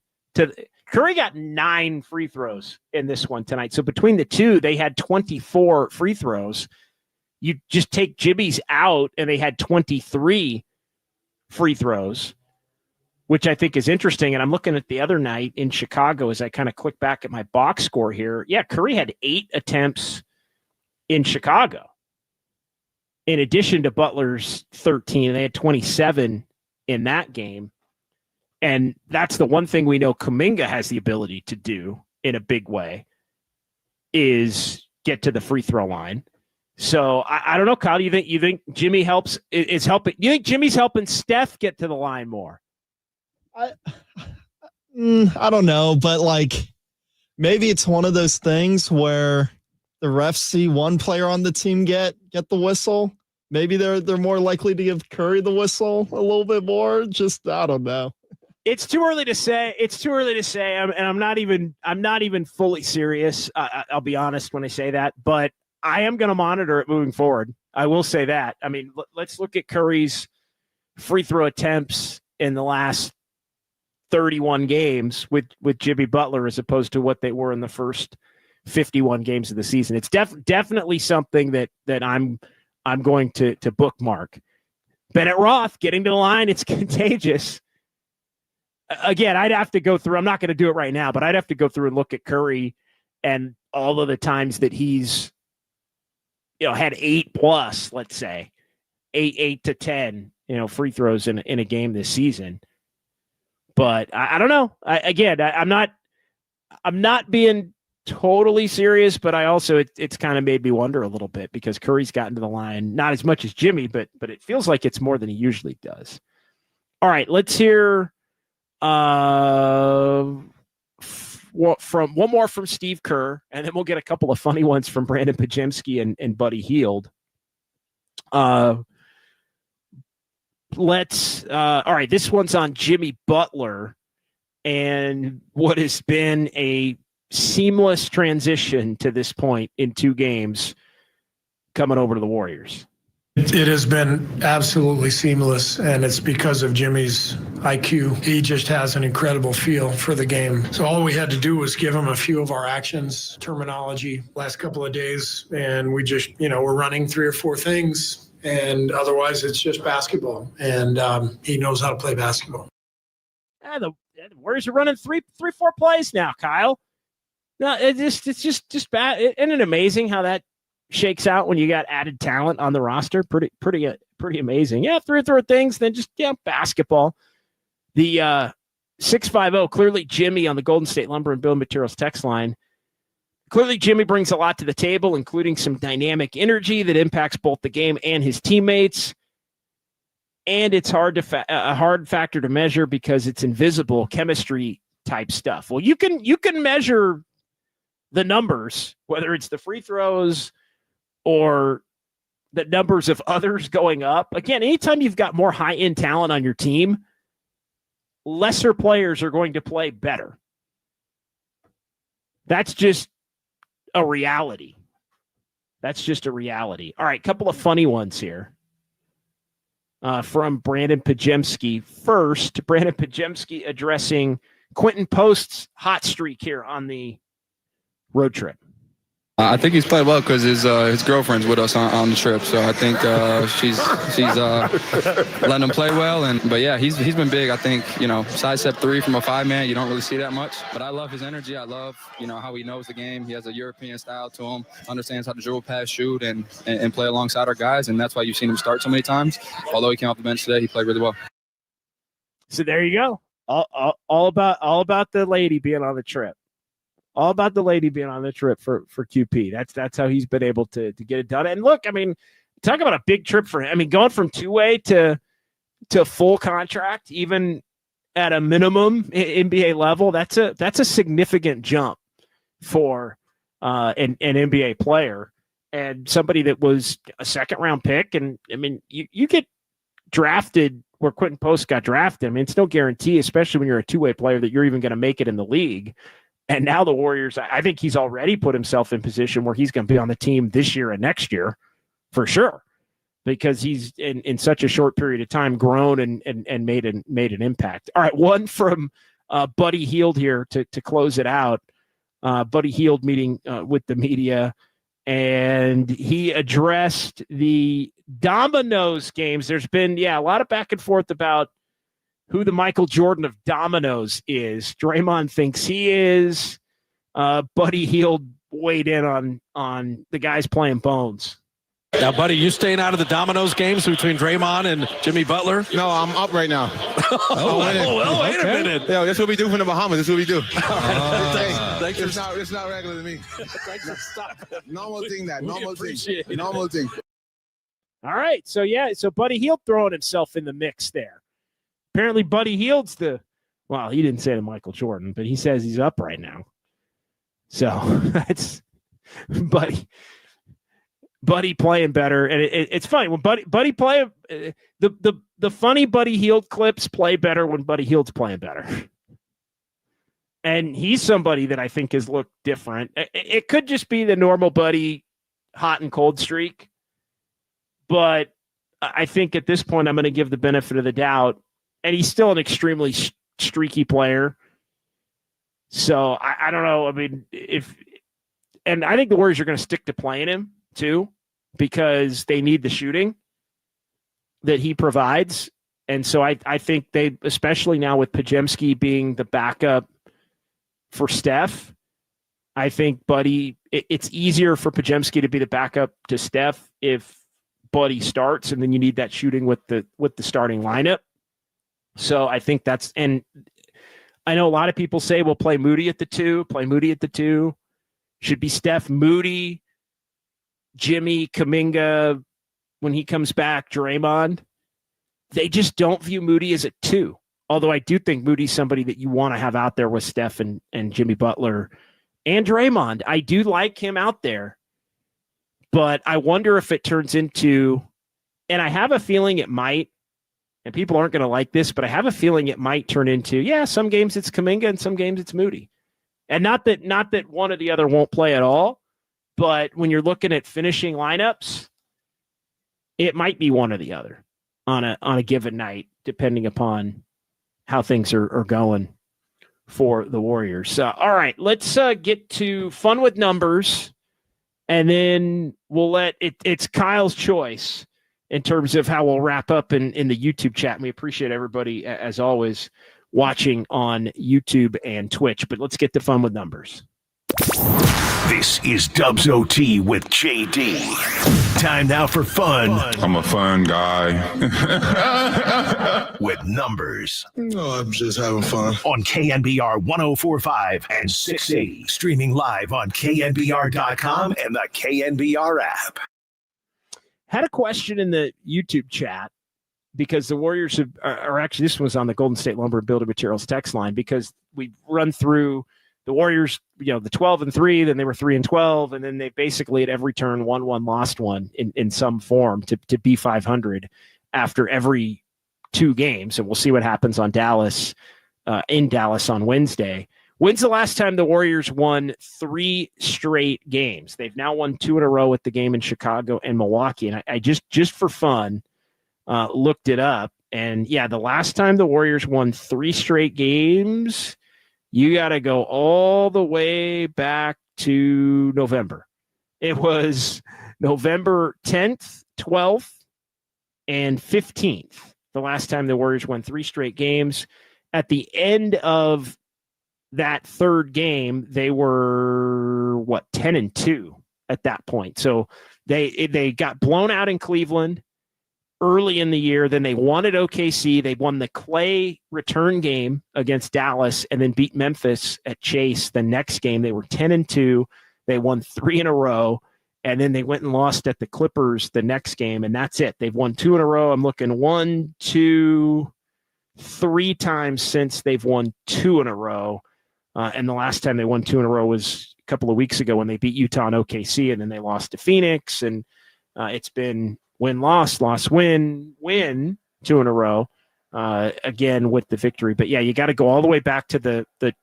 Curry got 9 free throws in this one tonight. So between the two, they had 24 free throws. You just take Jimmy's out, and they had 23 free throws, which I think is interesting. And I'm looking at the other night in Chicago as I kind of click back at my box score here. Yeah, Curry had 8 attempts in Chicago. In addition to Butler's 13, they had 27 in that game. And that's the one thing we know Kuminga has the ability to do in a big way is get to the free throw line. So I don't know, Kyle. You think Jimmy is helping? You think Jimmy's helping Steph get to the line more? I don't know, but like maybe it's one of those things where the refs see one player on the team get the whistle. Maybe they're more likely to give Curry the whistle a little bit more. Just I don't know. It's too early to say. And I'm not even fully serious. I'll be honest when I say that, but I am going to monitor it moving forward. I will say that. I mean, let's look at Curry's free throw attempts in the last 31 games with Jimmy Butler as opposed to what they were in the first 51 games of the season. It's definitely something that I'm going to bookmark. Bennett Roth getting to the line. It's contagious. Again, I'd have to go through. I'm not going to do it right now, but I'd have to go through and look at Curry and all of the times that he's, had 8+, let's say 8 to 10, free throws in a game this season. But I don't know. I'm not being totally serious, but I also it's kind of made me wonder a little bit because Curry's gotten to the line, not as much as Jimmy, but it feels like it's more than he usually does. All right, let's hear from one more from Steve Kerr, and then we'll get a couple of funny ones from Brandon Pajemski and Buddy Hield. All right, this one's on Jimmy Butler and what has been a seamless transition to this point in 2 games coming over to the Warriors. It has been absolutely seamless, and it's because of Jimmy's IQ. He just has an incredible feel for the game. So all we had to do was give him a few of our actions, terminology, last couple of days, and we just, we're running 3 or 4 things, and otherwise it's just basketball, and he knows how to play basketball. The Warriors are running 3-4 plays now, Kyle. No, it's just bad. Isn't it amazing how that shakes out when you got added talent on the roster? Pretty amazing. Yeah, 3 or 4 things, then just basketball. The 650, clearly Jimmy on the Golden State Lumber and Building Materials text line. Clearly Jimmy brings a lot to the table, including some dynamic energy that impacts both the game and his teammates. And it's a hard factor to measure because it's invisible chemistry type stuff. Well, you can measure the numbers, whether it's the free throws or the numbers of others going up. Again, anytime you've got more high-end talent on your team, lesser players are going to play better. That's just a reality. All right, couple of funny ones here. From Brandon Pajemski. First, Brandon Pajemski addressing Quentin Post's hot streak here on the road trip. I think he's played well because his girlfriend's with us on the trip, so I think she's letting him play well. But yeah, he's been big. I think side step 3 from a 5-man, you don't really see that much. But I love his energy. I love how he knows the game. He has a European style to him. Understands how to dribble, pass, shoot, and play alongside our guys. And that's why you've seen him start so many times. Although he came off the bench today, he played really well. So there you go. All about the lady being on the trip. All about the lady being on the trip for QP. That's how he's been able to get it done. And look, I mean, talk about a big trip for him. I mean, going from 2-way to full contract, even at a minimum NBA level, that's a significant jump for an NBA player and somebody that was a 2nd-round pick. And I mean, you get drafted where Quentin Post got drafted. I mean, it's no guarantee, especially when you're a 2-way player, that you're even going to make it in the league. And now the Warriors, I think he's already put himself in position where he's going to be on the team this year and next year for sure. because he's in such a short period of time grown and made an impact. All right, one from Buddy Hield here to close it out. Buddy Hield meeting with the media, and he addressed the dominoes games. There's been, a lot of back and forth about who the Michael Jordan of dominoes is. Draymond thinks he is. Buddy Hield weighed in on the guys playing bones. Now, buddy, you staying out of the dominoes games between Draymond and Jimmy Butler? No, I'm up right now. Wait a minute. Yeah, that's what we do from the Bahamas. That's what we do. Thanks It's not regular to me. Thanks for stopping. Normal thing. Appreciate it. Normal thing. All right, so Buddy Hield throwing himself in the mix there. Apparently, Buddy Hield's he didn't say to Michael Jordan, but he says he's up right now. So that's Buddy playing better, and it's funny when Buddy play the funny Buddy Hield clips play better when Buddy Hield's playing better, and he's somebody that I think has looked different. It could just be the normal Buddy hot and cold streak, but I think at this point I'm going to give the benefit of the doubt, and he's still an extremely streaky player. So I don't know. I mean, and I think the Warriors are going to stick to playing him too, because they need the shooting that he provides. And so I think they, especially now with Podziemski being the backup for Steph, I think Buddy, it's easier for Podziemski to be the backup to Steph if Buddy starts, and then you need that shooting with the starting lineup. So I think and I know a lot of people say we'll play Moody at the 2, should be Steph, Moody, Jimmy, Kuminga, when he comes back, Draymond. They just don't view Moody as a 2. Although I do think Moody's somebody that you want to have out there with Steph and Jimmy Butler and Draymond. I do like him out there. But I wonder if it turns into, and I have a feeling it might, and people aren't going to like this, but I have a feeling it might turn into, some games it's Kuminga and some games it's Moody. And not that one or the other won't play at all, but when you're looking at finishing lineups, it might be one or the other on a given night, depending upon how things are going for the Warriors. All right, let's get to fun with numbers, and then we'll it's Kyle's choice in terms of how we'll wrap up in the YouTube chat. And we appreciate everybody, as always, watching on YouTube and Twitch. But let's get to fun with numbers. This is Dubs OT with JD. Time now for fun. I'm a fun guy. With numbers. No, I'm just having fun. On KNBR 104.5 and 680. Streaming live on KNBR.com and the KNBR app. Had a question in the YouTube chat, because the Warriors are actually, this was on the Golden State Lumber Building Materials text line, because we run through the Warriors, the 12-3, then they were 3-12, and then they basically at every turn won one, lost one in some form to be 500 after every 2 games. And we'll see what happens in Dallas on Wednesday. When's the last time the Warriors won 3 straight games? They've now won 2 in a row with the game in Chicago and Milwaukee. And I just for fun looked it up. And the last time the Warriors won 3 straight games, you got to go all the way back to November. It was November 10th, 12th, and 15th. The last time the Warriors won 3 straight games. At the end of that 3rd game, they were 10-2 at that point. So they got blown out in Cleveland early in the year. Then they won at OKC. They won the Clay return game against Dallas, and then beat Memphis at Chase. The next game, they were 10-2. They won 3 in a row, and then they went and lost at the Clippers the next game, and that's it. They've won 2 in a row. I'm looking 1, 2, 3 times since they've won 2 in a row. And the last time they won 2 in a row was a couple of weeks ago when they beat Utah and OKC, and then they lost to Phoenix. And it's been win, loss, win 2 in a row, again with the victory. But you got to go all the way back to the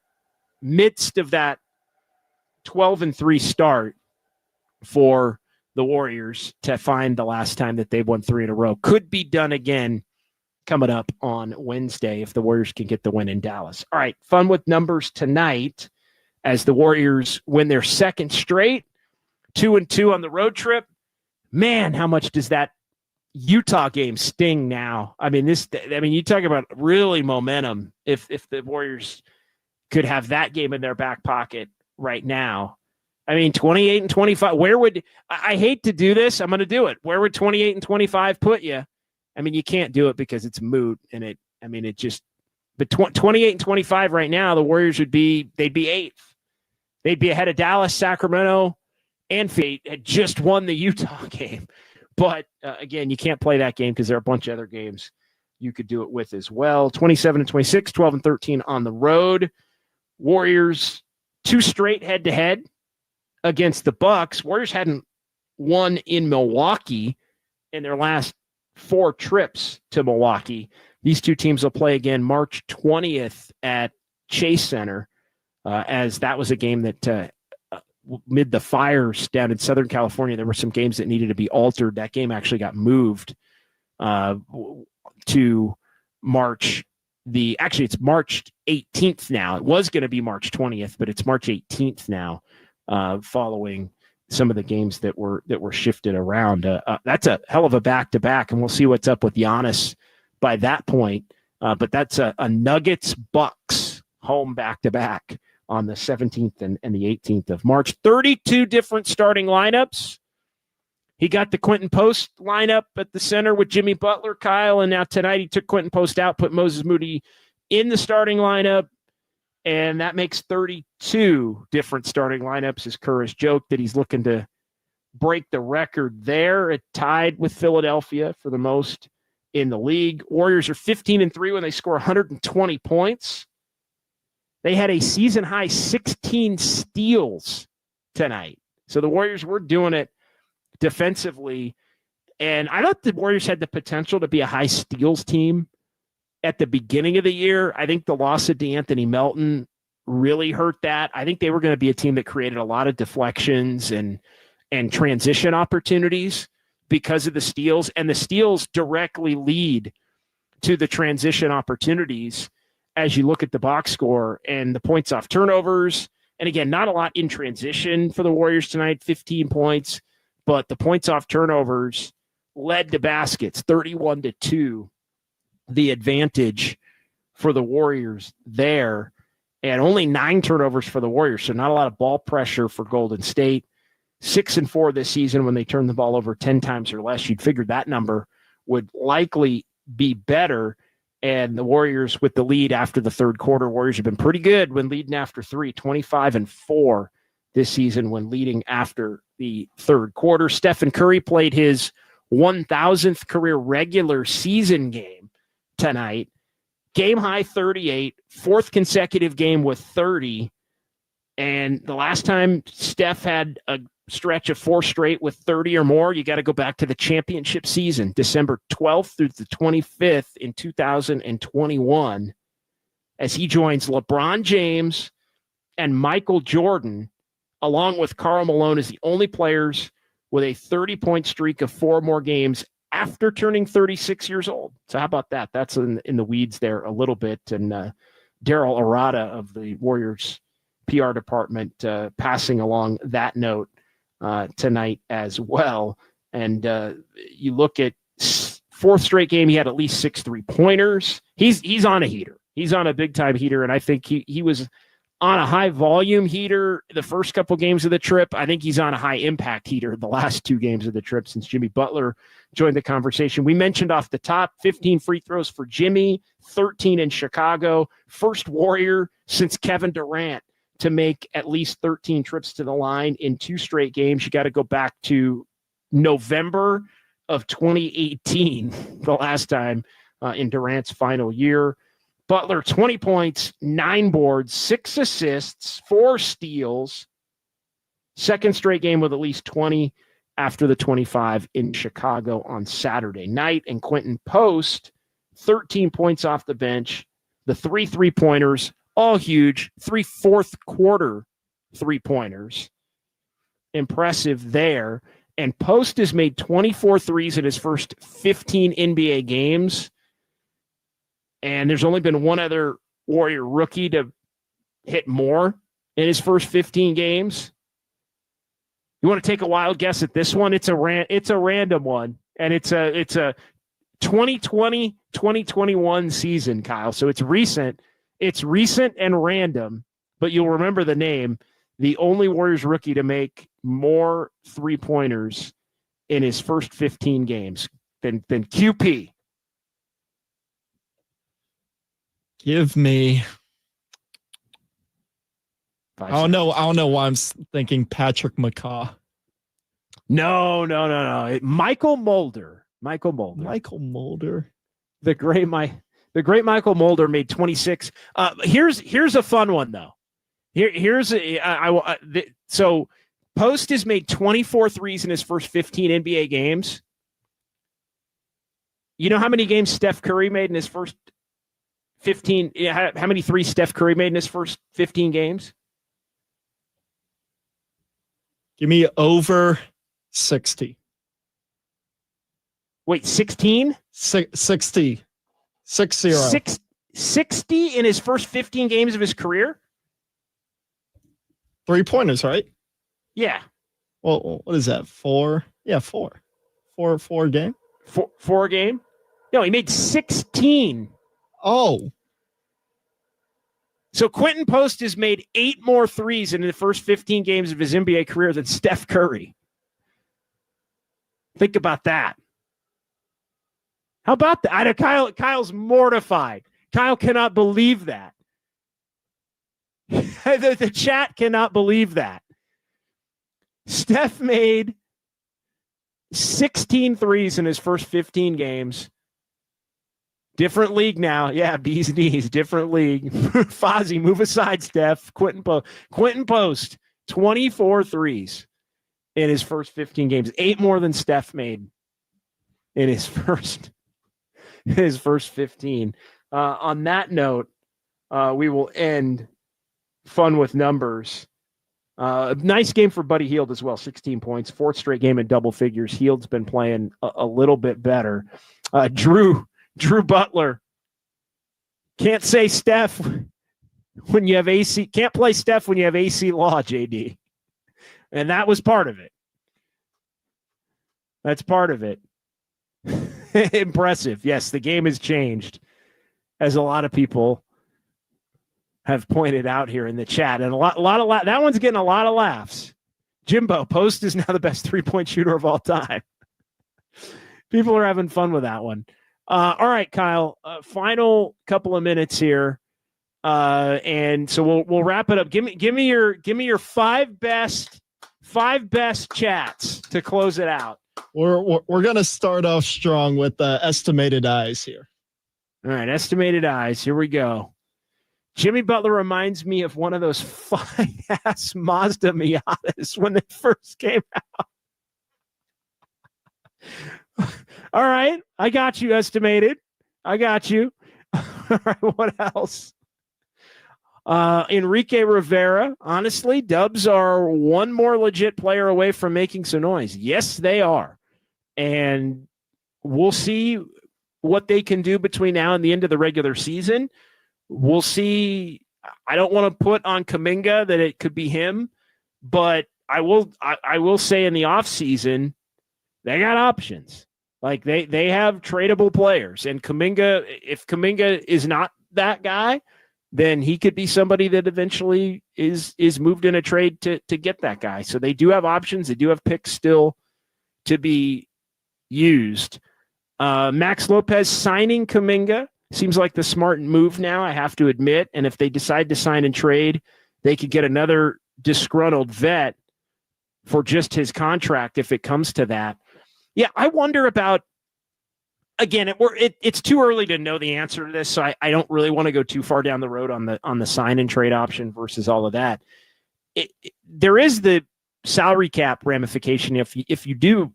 midst of that 12-3 start for the Warriors to find the last time that they've won 3 in a row. Could be done again coming up on Wednesday if the Warriors can get the win in Dallas. All right, fun with numbers tonight as the Warriors win their second straight, 2-2 on the road trip. Man, how much does that Utah game sting now? I mean, you talk about really momentum if the Warriors could have that game in their back pocket right now. I mean, 28-25, where would – I hate to do this. I'm going to do it. Where would 28-25 put you? I mean, you can't do it because it's moot, and but 28-25 right now, the Warriors they'd be 8th. They'd be ahead of Dallas, Sacramento, and Fate had just won the Utah game. But again, you can't play that game because there are a bunch of other games you could do it with as well. 27-26, 12-13 on the road. Warriors 2 straight head-to-head against the Bucks. Warriors hadn't won in Milwaukee in their last 4 trips to Milwaukee. These two teams will play again March 20th at Chase Center, as that was a game that amid the fires down in Southern California, there were some games that needed to be altered. That game actually got moved to March. It's March 18th now. It was going to be March 20th, but it's March 18th now, following some of the games that were shifted around. That's a hell of a back-to-back, and we'll see what's up with Giannis by that point. But that's a Nuggets-Bucks home back-to-back on the 17th and the 18th of March. 32 different starting lineups. He got the Quentin Post lineup at the center with Jimmy Butler, Kyle, and now tonight he took Quentin Post out, put Moses Moody in the starting lineup, and that makes 32 different starting lineups. As Kerr has joked that he's looking to break the record there. It tied with Philadelphia for the most in the league. Warriors are 15-3 when they score 120 points. They had a season-high 16 steals tonight. So the Warriors were doing it defensively. And I thought the Warriors had the potential to be a high steals team at the beginning of the year. I think the loss of DeAnthony Melton really hurt that. I think they were going to be a team that created a lot of deflections and transition opportunities because of the steals. And the steals directly lead to the transition opportunities as you look at the box score and the points off turnovers. And again, not a lot in transition for the Warriors tonight, 15 points, but the points off turnovers led to baskets, 31-2, the advantage for the Warriors there, and only 9 turnovers for the Warriors. So not a lot of ball pressure for Golden State. 6-4 this season when they turn the ball over 10 times or less. You'd figure that number would likely be better. And the Warriors with the lead after the third quarter. Warriors have been pretty good when leading after 3, 25-4 this season when leading after the third quarter. Stephen Curry played his 1,000th career regular season game tonight. Game high 38, 4th consecutive game with 30. And the last time Steph had a stretch of 4 straight with 30 or more, you got to go back to the championship season, December 12th through the 25th in 2021, as he joins LeBron James and Michael Jordan, along with Karl Malone, as the only players with a 30-point streak of 4 more games after turning 36 years old. So how about that? That's in the weeds there a little bit. And Daryl Arata of the Warriors PR department passing along that note tonight as well. And you look at 4th straight game, he had at least 6 3-pointers. He's on a heater. He's on a big-time heater, and I think he was on a high-volume heater the first couple games of the trip. I think he's on a high-impact heater the last 2 games of the trip since Jimmy Butler joined the conversation. We mentioned off the top, 15 free throws for Jimmy, 13 in Chicago. First Warrior since Kevin Durant to make at least 13 trips to the line in 2 straight games. You got to go back to November of 2018, the last time in Durant's final year. Butler, 20 points, 9 boards, 6 assists, 4 steals. Second straight game with at least 20 after the 25 in Chicago on Saturday night. And Quentin Post, 13 points off the bench, the 3 3-pointers, all huge, 3 fourth quarter 3-pointers. Impressive there. And Post has made 24 threes in his first 15 NBA games. And there's only been one other Warrior rookie to hit more in his first 15 games. You want to take a wild guess at this one? It's a random one. And it's a 2020-2021 season, Kyle. So it's recent. It's recent and random, but you'll remember the name. The only Warriors rookie to make more three-pointers in his first 15 games than QP. Give me. I don't know why I'm thinking Patrick McCaw. No. Michael Mulder. The great Michael Mulder made 26. Here's a fun one though. So Post has made 24 threes in his first 15 NBA games. You know how many games Steph Curry made in his first 15? How many threes Steph Curry made in his first 15 games? Give me over 60. Wait, 16? 60. 60. 60 in his first 15 games of his career? 3-pointers, right? Yeah. Well, what is that? 4? Yeah, 4. 4 game? 4 game? No, he made 16. Oh. So Quentin Post has made 8 more threes in the first 15 games of his NBA career than Steph Curry. Think about that. How about that? Kyle's mortified. Kyle cannot believe that. The chat cannot believe that. Steph made 16 threes in his first 15 games. Different league now. Yeah, bee's knees. Different league. Fozzie, move aside, Steph. Quentin Post, 24 threes in his first 15 games. 8 more than Steph made in his first 15. On that note, we will end fun with numbers. Nice game for Buddy Hield as well. 16 points, 4th straight game in double figures. Hield's been playing a little bit better. Drew Butler can't say Steph when you have AC. Can't play Steph when you have AC law, JD. And that was part of it. That's part of it. Impressive. Yes, the game has changed, as a lot of people have pointed out here in the chat. And a lot of that one's getting a lot of laughs. Jimbo, Post is now the best 3-point shooter of all time. People are having fun with that one. All right, Kyle, final couple of minutes here. And so we'll wrap it up. Give me your 5 best chats to close it out. We're going to start off strong with the estimated eyes here. All right, estimated eyes. Here we go. Jimmy Butler reminds me of one of those fine-ass Mazda Miatas when they first came out. All right, I got you, estimated. I got you. All right, what else? Enrique Rivera. Honestly, Dubs are one more legit player away from making some noise. Yes, they are. And we'll see what they can do between now and the end of the regular season. We'll see. I don't want to put on Kuminga that it could be him, but I will say in the offseason, they got options. Like they have tradable players, and Kuminga, if Kuminga is not that guy, then he could be somebody that eventually is moved in a trade to get that guy. So they do have options. They do have picks still to be used. Max Lopez signing Kuminga seems like the smart move now, I have to admit. And if they decide to sign and trade, they could get another disgruntled vet for just his contract if it comes to that. Yeah, I wonder about, again, it's too early to know the answer to this, so I don't really want to go too far down the road on the sign and trade option versus all of that. There is the salary cap ramification. If you do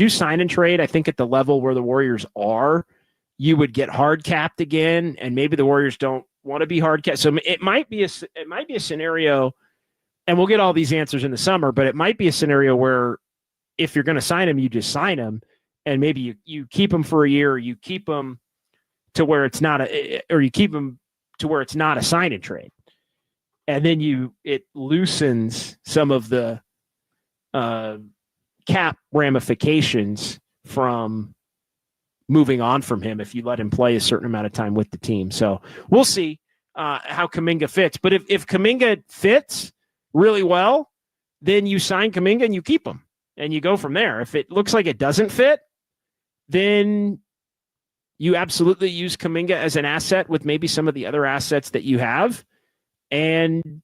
sign and trade, I think at the level where the Warriors are, you would get hard capped again, and maybe the Warriors don't want to be hard capped. So it might be a scenario, and we'll get all these answers in the summer, but it might be a scenario where if you're going to sign him, you just sign him, and maybe you keep him for a year, or you keep him to where it's not a sign and trade, and then it loosens some of the cap ramifications from moving on from him if you let him play a certain amount of time with the team. So we'll see how Kuminga fits. But if Kuminga fits really well, then you sign Kuminga and you keep him and you go from there. If it looks like it doesn't fit, then you absolutely use Kuminga as an asset with maybe some of the other assets that you have, and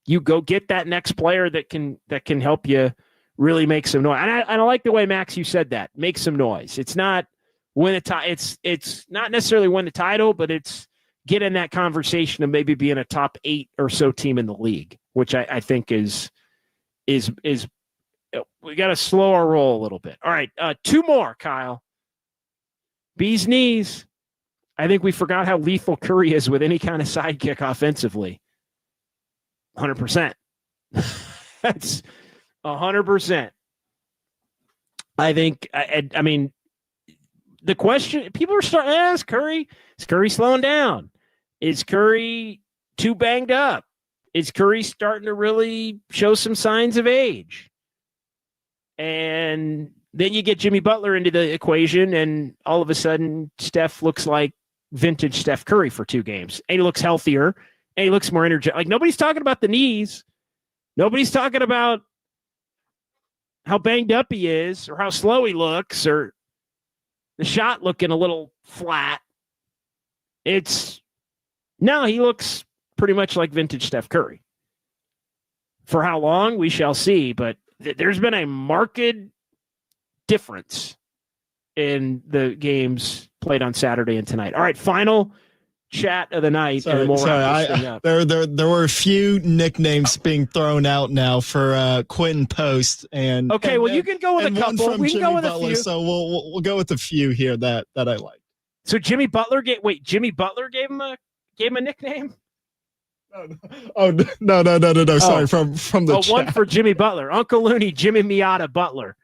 you go get that next player that can help you really make some noise. And I like the way, Max, you said that. Make some noise. It's not win it's not necessarily win the title, but it's get in that conversation of maybe being a top 8 or so team in the league, which I think is we got to slow our roll a little bit. All right, 2 more, Kyle. Bee's knees. I think we forgot how lethal Curry is with any kind of sidekick offensively. 100%. That's 100%. I think, I mean, the question, people are starting to ask Curry, is Curry slowing down? Is Curry too banged up? Is Curry starting to really show some signs of age? And then you get Jimmy Butler into the equation, and all of a sudden, Steph looks like vintage Steph Curry for 2 games. And he looks healthier, and he looks more energetic. Like, nobody's talking about the knees. Nobody's talking about how banged up he is or how slow he looks or the shot looking a little flat. No, he looks pretty much like vintage Steph Curry. For how long, we shall see, but there's been a marked difference in the games played on Saturday and tonight. All right, final chat of the night. And we'll wrap this thing up. There were a few nicknames being thrown out now for Quentin Post, and you can go with a couple. We can go with Butler, a few. So we'll go with a few here that I like. So Jimmy Butler gave him a nickname. Oh no! Sorry, from the chat. One for Jimmy Butler, Uncle Looney, Jimmy Miata Butler.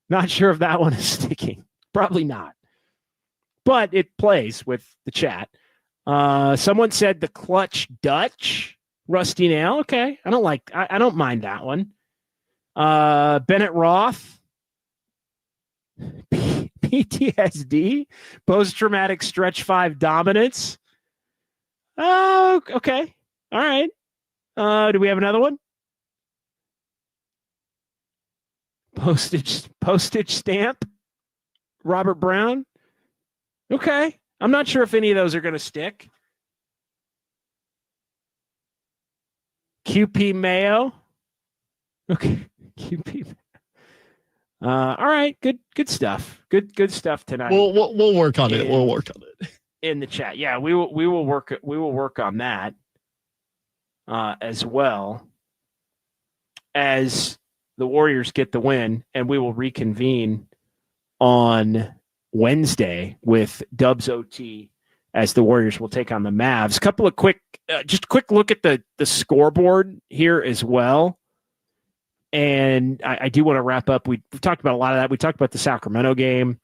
Not sure if that one is sticking. Probably not, but it plays with the chat. Someone said the Clutch Dutch, Rusty Nail. Okay, I don't mind that one. Bennett Roth, PTSD, post-traumatic stretch 5 dominance. Oh, okay. All right. Do we have another one? Postage stamp, Robert Brown. Okay. I'm not sure if any of those are going to stick. QP Mayo. Okay. QP. All right. Good stuff. Good stuff tonight. We'll work on it. We'll work on it in the chat. Yeah, we will work on that as well as the Warriors get the win, and we will reconvene on Wednesday with Dubs OT as the Warriors will take on the Mavs. Couple of quick look at the scoreboard here as well. And I do want to wrap up. We've talked about a lot of that. We talked about the Sacramento game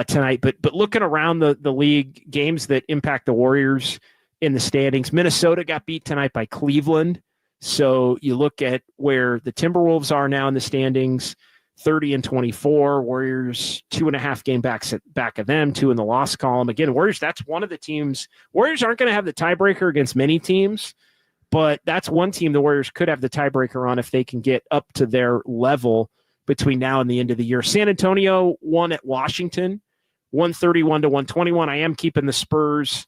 tonight, but looking around the league, games that impact the Warriors in the standings, Minnesota got beat tonight by Cleveland. So you look at where the Timberwolves are now in the standings, 30-24. Warriors 2.5 game back of them, 2 in the loss column. Again, Warriors, that's one of the teams. Warriors aren't going to have the tiebreaker against many teams, but that's one team the Warriors could have the tiebreaker on if they can get up to their level between now and the end of the year. San Antonio won at Washington, 131-121. I am keeping the Spurs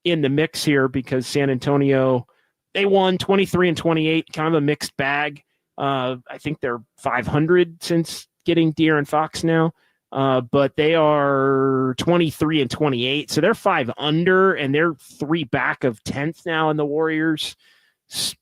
in the mix here because San Antonio, they won 23-28, kind of a mixed bag. I think they're 500 since getting De'Aaron Fox now, but they are 23-28, so they're 5 under, and they're 3 back of 10th now in the Warriors.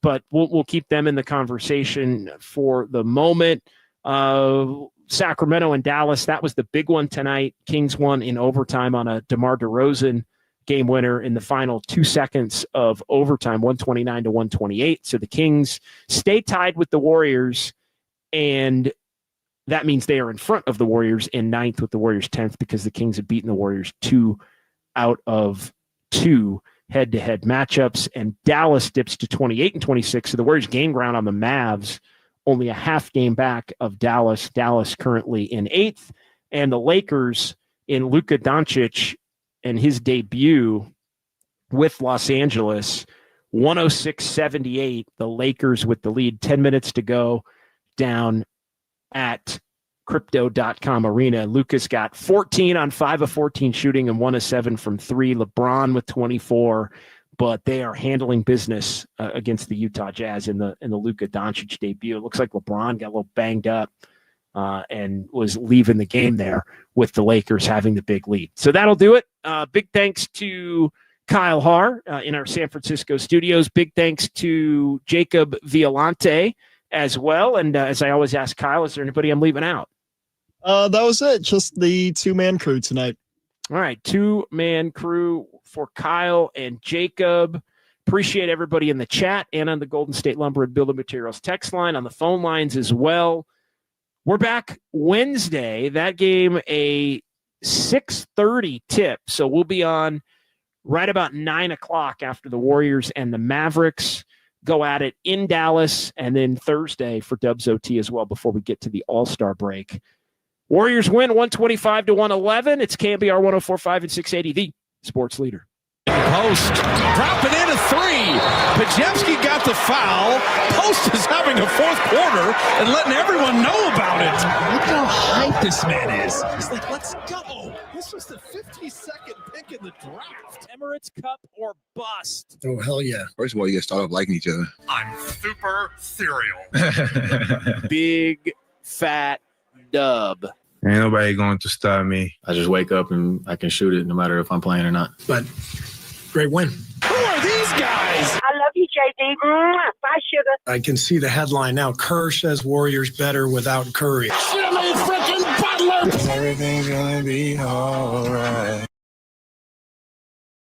But we'll keep them in the conversation for the moment. Sacramento and Dallas, that was the big one tonight. Kings won in overtime on a DeMar DeRozan game winner in the final 2 seconds of overtime, 129-128. So the Kings stay tied with the Warriors, and that means they are in front of the Warriors in 9th with the Warriors 10th because the Kings have beaten the Warriors 2 out of 2 head-to-head matchups. And Dallas dips to 28-26. So the Warriors gain ground on the Mavs, only a half game back of Dallas. Dallas currently in 8th. And the Lakers in Luka Doncic and his debut with Los Angeles, 106-78. The Lakers with the lead. 10 minutes to go down at Crypto.com Arena. Lucas got 14 on 5 of 14 shooting and 1 of 7 from 3. LeBron with 24, but they are handling business against the Utah Jazz in the Luka Doncic debut. It looks like LeBron got a little banged up and was leaving the game there with the Lakers having the big lead. So that'll do it. Big thanks to Kyle Haar in our San Francisco studios. Big thanks to Jacob Violante as well. And as I always ask Kyle, is there anybody I'm leaving out? That was it. Just the 2-man crew tonight. All right. 2-man crew for Kyle and Jacob. Appreciate everybody in the chat and on the Golden State Lumber and Building Materials text line, on the phone lines as well. We're back Wednesday. That game, a 6:30 tip. So we'll be on right about 9 o'clock after the Warriors and the Mavericks go at it in Dallas, and then Thursday for Dubs OT as well before we get to the All-Star break. Warriors win 125-111. It's KNBR 104.5 and 680, the sports leader. Post dropping in a 3. Pajewski got the foul. Post is having a fourth quarter and letting everyone know about it. Look how hype this man is. He's like, let's go. This was the 52nd pick in the draft. Emirates Cup or bust. Oh, hell yeah. First of all, you got to start off liking each other. I'm super cereal. Big fat dub. Ain't nobody going to stop me. I just wake up and I can shoot it no matter if I'm playing or not. But great win. Who are these guys? I love you, JD. Bye, sugar. I can see the headline now. Kerr says Warriors better without Curry. Jimmy freaking Butler. Everything's going to be all right.